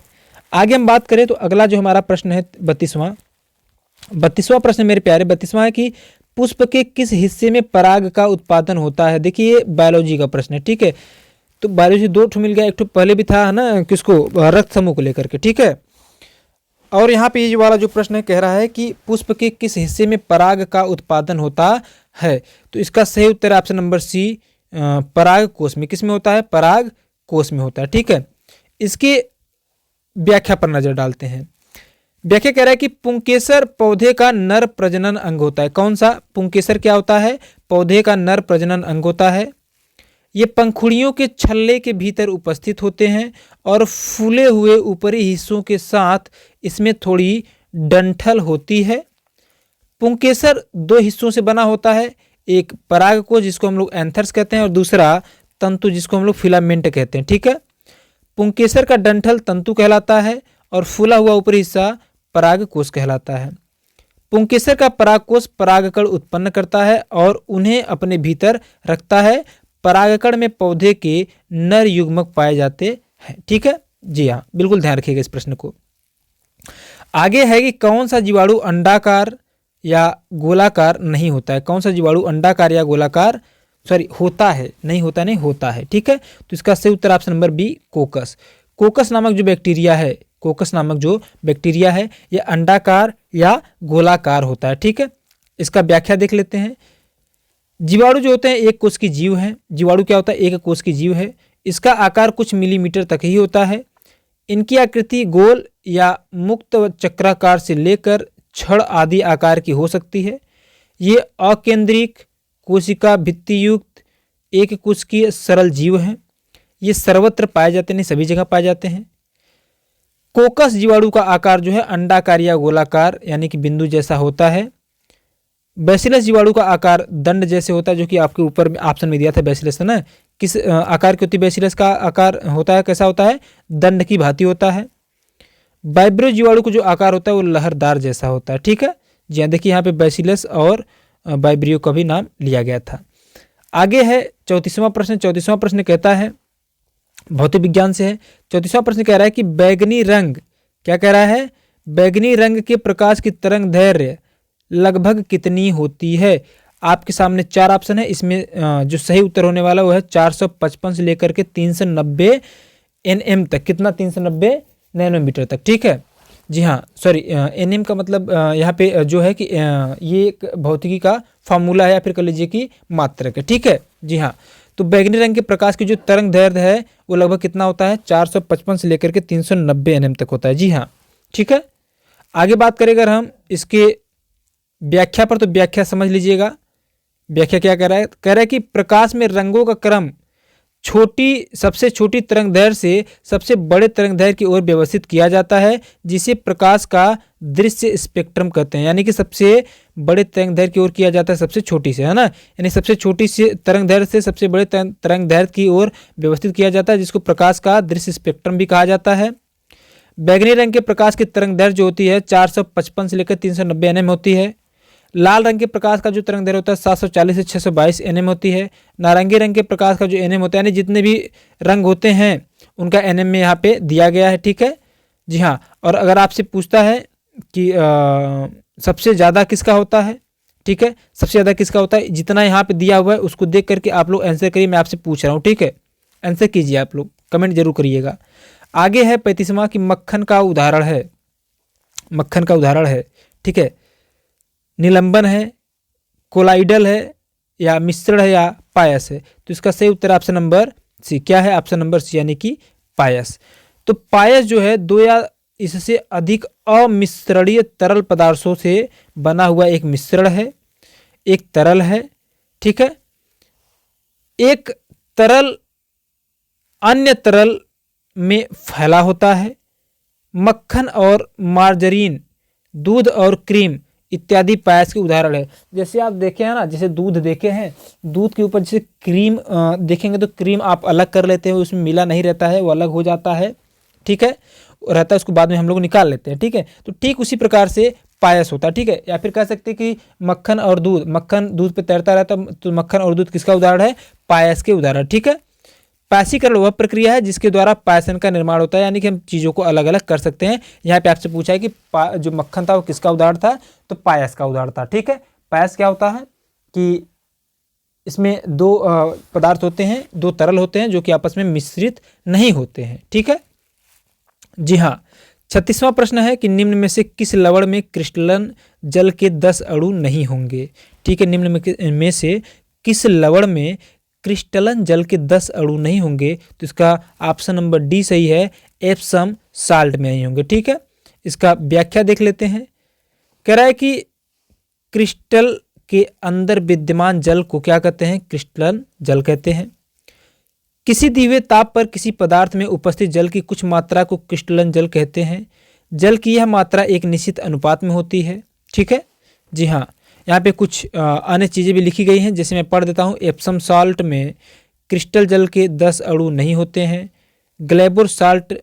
आगे हम बात करें तो अगला जो हमारा प्रश्न है 32वां प्रश्न मेरे प्यारे, 32वां है कि पुष्प के किस हिस्से में पराग का उत्पादन होता है। देखिए ये बायोलॉजी का प्रश्न है। ठीक है, तो बायोलॉजी दो ठो मिल गया, एक ठो पहले भी था है ना, किसको, रक्त समूह को लेकर के। ठीक है, और यहाँ पे ये वाला जो प्रश्न है कह रहा है कि पुष्प के किस हिस्से में पराग का उत्पादन होता है, तो इसका सही उत्तर है ऑप्शन नंबर सी, पराग कोश में। किस में होता है, पराग कोश में होता है। ठीक है, इसके व्याख्या पर नजर डालते हैं। व्याख्या कह रहा है कि पुंकेसर पौधे का नर प्रजनन अंग होता है। कौन सा, पुंकेसर क्या होता है, पौधे का नर प्रजनन अंग होता है। ये पंखुड़ियों के छल्ले के भीतर उपस्थित होते हैं और फूले हुए ऊपरी हिस्सों के साथ इसमें थोड़ी डंठल होती है। पुंकेसर दो हिस्सों से बना होता है, एक परागकोश जिसको हम लोग एंथर्स कहते हैं और दूसरा तंतु जिसको हम लोग फिलामेंट कहते हैं। ठीक है, पुंकेसर का डंठल तंतु कहलाता है और फूला हुआ ऊपरी हिस्सा परागकोश कहलाता है। पुंकेसर का परागकोश परागकण उत्पन्न करता है और उन्हें अपने भीतर रखता है। परागकण में पौधे के नर युग्मक पाए जाते हैं। ठीक है जी हाँ, बिल्कुल ध्यान रखिएगा इस प्रश्न को। आगे है कि कौन सा जीवाणु अंडाकार या गोलाकार नहीं होता है। कौन सा जीवाणु अंडाकार या गोलाकार होता है, नहीं होता नहीं, होता है। ठीक है, तो इसका सही उत्तर option number B, coccus. Coccus नामक जो बैक्टीरिया है, कोकस नामक जो बैक्टीरिया है यह अंडाकार या गोलाकार होता है। ठीक है, इसका व्याख्या देख लेते हैं। जीवाणु जो होते हैं एक कोश की जीव है। जीवाणु क्या होता है, एक कोश की जीव है। इसका आकार कुछ मिलीमीटर तक ही होता है। इनकी आकृति गोल या मुक्त चक्राकार से लेकर छड़ आदि आकार की हो सकती है। ये अकेंद्रिक कोशिका भित्तियुक्त एक कोश की सरल जीव हैं। ये सर्वत्र पाए जाते हैं, सभी जगह पाए जाते हैं। कोकस जीवाणु का आकार जो है अंडाकार या गोलाकार यानी कि बिंदु जैसा होता है। बैसिलस जीवाणु का आकार दंड जैसे होता है, जो कि आपके ऊपर में ऑप्शन में दिया था बैसिलस है ना। किस आकार की होती है बैसिलस का आकार होता है, कैसा होता है, दंड की भांति होता है। वाइब्रो जीवाणु को जो आकार होता है वो लहरदार जैसा होता है। ठीक है जी हाँ, देखिए यहाँ पे बैसिलस और वाइब्रियो का भी नाम लिया गया था। आगे है 34वां प्रश्न। 34वां प्रश्न कहता है, भौतिक विज्ञान से है। 34वां प्रश्न कह रहा है कि बैगनी रंग, क्या कह रहा है, बैगनी रंग के प्रकाश की तरंग दैर्घ्य लगभग कितनी होती है। आपके सामने चार ऑप्शन है, इसमें जो सही उत्तर होने वाला वो है 455 से लेकर के 390 nm तक। कितना, 390 नैनोमीटर तक। ठीक है जी हाँ, सॉरी nm का मतलब यहाँ पे जो है कि ये एक भौतिकी का फार्मूला है या फिर कह लीजिए कि मात्रक है। ठीक है जी हाँ, तो बैगनी रंग के प्रकाश की जो तरंग दैर्घ्य है वो लगभग कितना होता है, 455 से लेकर के 390 nm तक होता है। जी हाँ ठीक है, आगे बात करें अगर हम इसके व्याख्या पर, तो व्याख्या समझ लीजिएगा। व्याख्या क्या कह रहा है, कह रहा है कि प्रकाश में रंगों का क्रम सबसे छोटी तरंग दैर्घ्य से सबसे बड़े तरंग दैर्घ्य की ओर व्यवस्थित किया जाता है, जिसे प्रकाश का दृश्य स्पेक्ट्रम कहते हैं। यानी कि सबसे बड़े तरंग दैर्घ्य की ओर किया जाता है सबसे छोटी से, है ना, यानी सबसे छोटी से तरंग दैर्घ्य से सबसे बड़े तरंग दैर्घ्य की ओर व्यवस्थित किया जाता है, जिसको प्रकाश का दृश्य स्पेक्ट्रम भी कहा जाता है। बैगनी रंग के प्रकाश की तरंग दैर्घ्य जो होती है 455 से लेकर 390 nm होती है। लाल रंग के प्रकाश का जो तरंग दैर्घ्य होता है 740 से 622 nm होती है। नारंगी रंग के प्रकाश का जो nm होता है, यानी जितने भी रंग होते हैं उनका nm में यहाँ पे दिया गया है। ठीक है जी हाँ, और अगर आपसे पूछता है कि सबसे ज़्यादा किसका होता है, ठीक है, सबसे ज़्यादा किसका होता है, जितना यहाँ पे दिया हुआ है उसको देख करके आप लोग आंसर करिए। मैं आपसे पूछ रहा हूँ, ठीक है, आंसर कीजिए, आप लोग कमेंट जरूर करिएगा। आगे है 35वां कि मक्खन का उदाहरण है। मक्खन का उदाहरण है, ठीक है, निलंबन है, कोलाइडल है, या मिश्रण है, या पायस है। तो इसका सही उत्तर ऑप्शन नंबर सी, क्या है ऑप्शन नंबर सी यानी कि पायस। तो पायस जो है दो या इससे अधिक अमिश्रणीय तरल पदार्थों से बना हुआ एक मिश्रण है, एक तरल है, ठीक है। एक तरल अन्य तरल में फैला होता है। मक्खन और मार्जरीन, दूध और क्रीम इत्यादि पायस के उदाहरण है। जैसे आप देखे हैं ना, जैसे दूध देखे हैं, दूध के ऊपर जैसे क्रीम देखेंगे तो क्रीम आप अलग कर लेते हैं, उसमें मिला नहीं रहता है, वो अलग हो जाता है, ठीक है, रहता है, उसको बाद में हम लोग निकाल लेते हैं, ठीक है। तो ठीक उसी प्रकार से पायस होता है, ठीक है। या फिर कह सकते हैं कि मक्खन और दूध, मक्खन दूध पे तैरता रहता है, तो मक्खन और दूध किसका उदाहरण है? पायस के उदाहरण, ठीक है। पायसीकरण वह प्रक्रिया है जिसके द्वारा पायसन का निर्माण होता है, यानी कि हम चीज़ों को अलग अलग कर सकते हैं। यहाँ पे आपसे पूछा है कि जो मक्खन था वो किसका उदाहरण था? तो पायस का उदाहरण था, ठीक है। पायस क्या होता है कि इसमें दो पदार्थ होते हैं, दो तरल होते हैं जो कि आपस में मिश्रित नहीं होते हैं, ठीक है। जी हाँ। 36वां प्रश्न है कि निम्न में से किस लवण में क्रिस्टलन जल के 10 अणु नहीं होंगे? ठीक है, निम्न में से किस लवण में क्रिस्टलन जल के 10 अणु नहीं होंगे? तो इसका ऑप्शन नंबर डी सही है, एप्सम साल्ट में नहीं होंगे, ठीक है। इसका व्याख्या देख लेते हैं। कह रहा है कि क्रिस्टल के अंदर विद्यमान जल को क्या कहते हैं? क्रिस्टलन जल कहते हैं। किसी दिए हुए ताप पर किसी पदार्थ में उपस्थित जल की कुछ मात्रा को क्रिस्टलन जल कहते हैं। जल की यह मात्रा एक निश्चित अनुपात में होती है, ठीक है। जी हाँ, यहाँ पे कुछ अन्य चीज़ें भी लिखी गई हैं, जैसे मैं पढ़ देता हूँ। एप्सम साल्ट में क्रिस्टल जल के 10 अणु नहीं होते हैं। ग्लेबोर साल्ट,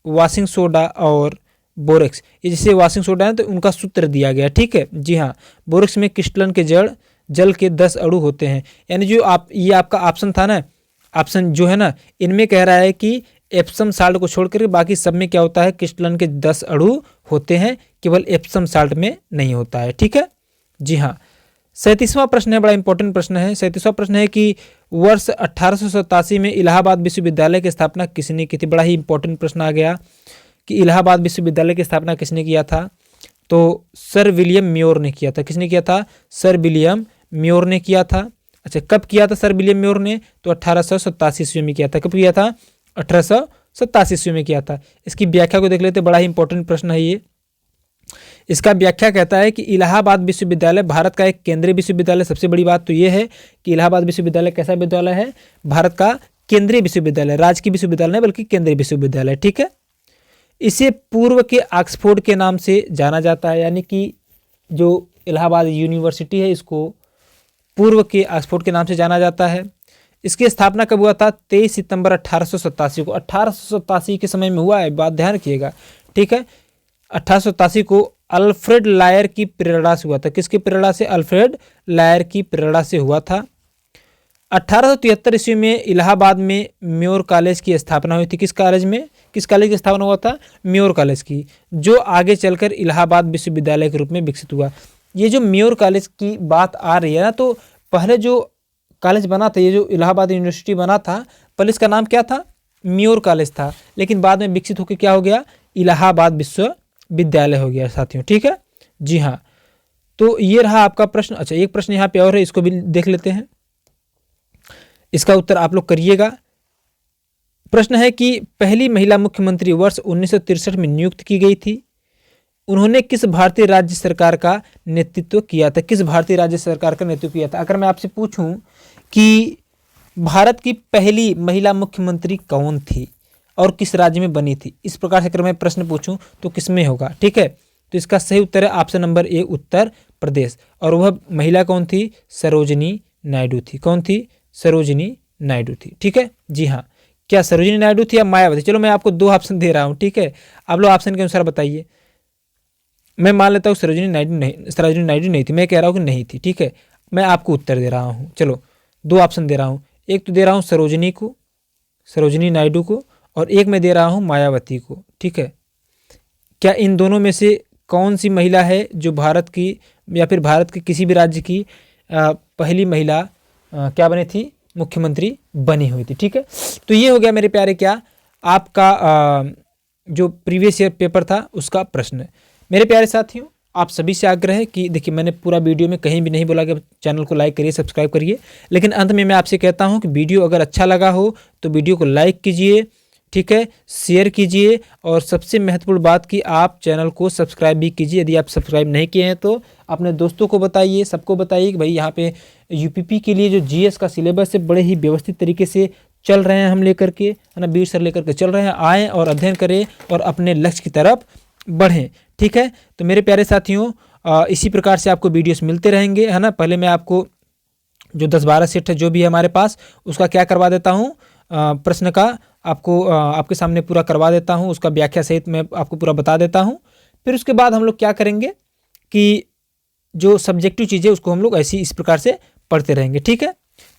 वॉशिंग सोडा और बोरेक्स, ये जैसे वॉशिंग सोडा है तो उनका सूत्र दिया गया, ठीक है। जी हाँ, बोरेक्स में क्रिस्टलन के जल के 10 अणु होते हैं। यानी जो ये आपका ऑप्शन था ना, ऑप्शन जो है ना, इनमें कह रहा है कि एप्सम साल्ट को छोड़कर बाकी सब में क्या होता है? क्रिस्टलन के 10 अणु होते हैं, केवल एप्सम साल्ट में नहीं होता है, ठीक है। जी हाँ। 37वां प्रश्न है, बड़ा इंपॉर्टेंट प्रश्न है। 37वां प्रश्न है कि वर्ष 1887 में इलाहाबाद विश्वविद्यालय की स्थापना किसने की थी? बड़ा ही इंपॉर्टेंट प्रश्न आ गया कि इलाहाबाद विश्वविद्यालय की स्थापना किसने किया था? तो सर विलियम म्योर ने किया था। किसने किया था? सर विलियम म्योर ने किया था। अच्छा, कब किया था सर विलियम म्योर ने? तो 1887 ईस्वी में किया था। कब किया था? 1887 ईस्वी में किया था। इसकी व्याख्या को देख लेते, बड़ा ही इंपॉर्टेंट प्रश्न है ये। इसका व्याख्या कहता है कि इलाहाबाद विश्वविद्यालय भारत का एक केंद्रीय विश्वविद्यालय। सबसे बड़ी बात तो ये है कि इलाहाबाद विश्वविद्यालय कैसा विद्यालय है? भारत का केंद्रीय विश्वविद्यालय, राजकीय विश्वविद्यालय नहीं बल्कि केंद्रीय विश्वविद्यालय, ठीक है। इसे पूर्व के ऑक्सफोर्ड के नाम से जाना जाता है, यानी कि जो इलाहाबाद यूनिवर्सिटी है इसको पूर्व के ऑक्सफोर्ड के नाम से जाना जाता है। इसकी स्थापना कब हुआ था? 23 सितंबर 1887 को। 1887 के समय में हुआ है, बात ध्यान रखिएगा, ठीक है। 1887 को अल्फ्रेड लायर की प्रेरणा से हुआ था। किसकी प्रेरणा से? अल्फ्रेड लायर की प्रेरणा से हुआ था। 1873 ईस्वी में इलाहाबाद में म्योर कॉलेज की स्थापना हुई थी। किस कॉलेज की स्थापना हुआ था? म्योर कॉलेज की, जो आगे चलकर इलाहाबाद विश्वविद्यालय के रूप में विकसित हुआ। ये जो म्योर कॉलेज की बात आ रही है ना, तो पहले जो कॉलेज बना था, ये जो इलाहाबाद यूनिवर्सिटी बना था, पहले इसका नाम क्या था? म्योर कॉलेज था, लेकिन बाद में विकसित होकर क्या हो गया? इलाहाबाद विश्वविद्यालय हो गया साथियों, ठीक है। जी हाँ, तो ये रहा आपका प्रश्न। अच्छा, एक प्रश्न यहाँ पे और है, इसको भी देख लेते हैं, इसका उत्तर आप लोग करिएगा। प्रश्न है कि पहली महिला मुख्यमंत्री वर्ष 1963 में नियुक्त की गई थी। उन्होंने किस भारतीय राज्य सरकार का नेतृत्व किया था? किस भारतीय राज्य सरकार का नेतृत्व किया था? अगर मैं आपसे पूछूं कि भारत की पहली महिला मुख्यमंत्री कौन थी और किस राज्य में बनी थी, इस प्रकार से अगर मैं प्रश्न पूछूं तो किस में होगा? ठीक है, तो इसका सही उत्तर है option number A, Uttar Pradesh. और वह महिला कौन थी? सरोजिनी नायडू थी। कौन थी? सरोजिनी नायडू थी, ठीक है। जी हाँ, क्या सरोजिनी नायडू थी या मायावती? चलो मैं आपको दो ऑप्शन दे रहा हूँ, ठीक है, आप लोग ऑप्शन के अनुसार बताइए। मैं मान लेता हूँ सरोजिनी नायडू नहीं थी, मैं कह रहा हूँ कि नहीं थी, ठीक है। मैं आपको उत्तर दे रहा हूँ, चलो दो ऑप्शन दे रहा हूँ। एक तो दे रहा हूँ सरोजिनी नायडू को, और एक मैं दे रहा हूँ मायावती को, ठीक है। क्या इन दोनों में से कौन सी महिला है जो भारत की या फिर भारत के किसी भी राज्य की पहली महिला क्या बनी थी? मुख्यमंत्री बनी हुई थी, ठीक है। तो ये हो गया मेरे प्यारे क्या आपका जो प्रीवियस ईयर पेपर था उसका प्रश्न। मेरे प्यारे साथियों, आप सभी से आग्रह है कि देखिए, मैंने पूरा वीडियो में कहीं भी नहीं बोला कि चैनल को लाइक करिए, सब्सक्राइब करिए, लेकिन अंत में मैं आपसे कहता हूं कि वीडियो अगर अच्छा लगा हो तो वीडियो को लाइक कीजिए, ठीक है, शेयर कीजिए, और सबसे महत्वपूर्ण बात कि आप चैनल को सब्सक्राइब भी कीजिए। यदि आप सब्सक्राइब नहीं किए हैं तो अपने दोस्तों को बताइए, सबको बताइए कि भाई यहाँ पे यूपीपी के लिए जो जीएस का सिलेबस है बड़े ही व्यवस्थित तरीके से चल रहे हैं, हम लेकर के, है ना, वीर सर लेकर के चल रहे हैं। आएँ और अध्ययन करें और अपने लक्ष्य की तरफ बढ़ें, ठीक है। तो मेरे प्यारे साथियों, इसी प्रकार से आपको वीडियोस मिलते रहेंगे, है ना। पहले मैं आपको जो 10-12 सेट है जो भी है हमारे पास, उसका क्या करवा देता हूँ, प्रश्न का आपको आपके सामने पूरा करवा देता हूँ, उसका व्याख्या सहित मैं आपको पूरा बता देता हूँ। फिर उसके बाद हम लोग क्या करेंगे कि जो सब्जेक्टिव चीज़ें उसको हम लोग ऐसी इस प्रकार से पढ़ते रहेंगे, ठीक है।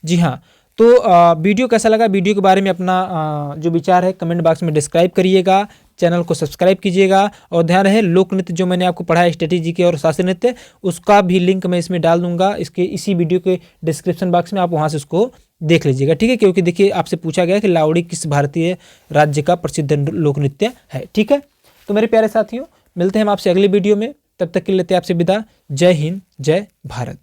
जी हाँ, तो वीडियो कैसा लगा, वीडियो के बारे में अपना जो विचार है कमेंट बॉक्स में डिस्क्राइब करिएगा, चैनल को सब्सक्राइब कीजिएगा, और ध्यान रहे लोक नृत्य जो मैंने आपको पढ़ाया स्ट्रेटेजी जीके और शास्त्रीय नृत्य, उसका भी लिंक मैं इसमें डाल दूंगा, इसके इसी वीडियो के डिस्क्रिप्शन बॉक्स में, आप वहाँ से उसको देख लीजिएगा, ठीक है। क्योंकि देखिए, आपसे पूछा गया कि लावड़ी किस भारतीय राज्य का प्रसिद्ध लोक नृत्य है, ठीक है। तो मेरे प्यारे साथियों, मिलते हैं हम आपसे अगली वीडियो में, तब तक के लिए लेते हैं आपसे विदा। जय हिंद, जय भारत।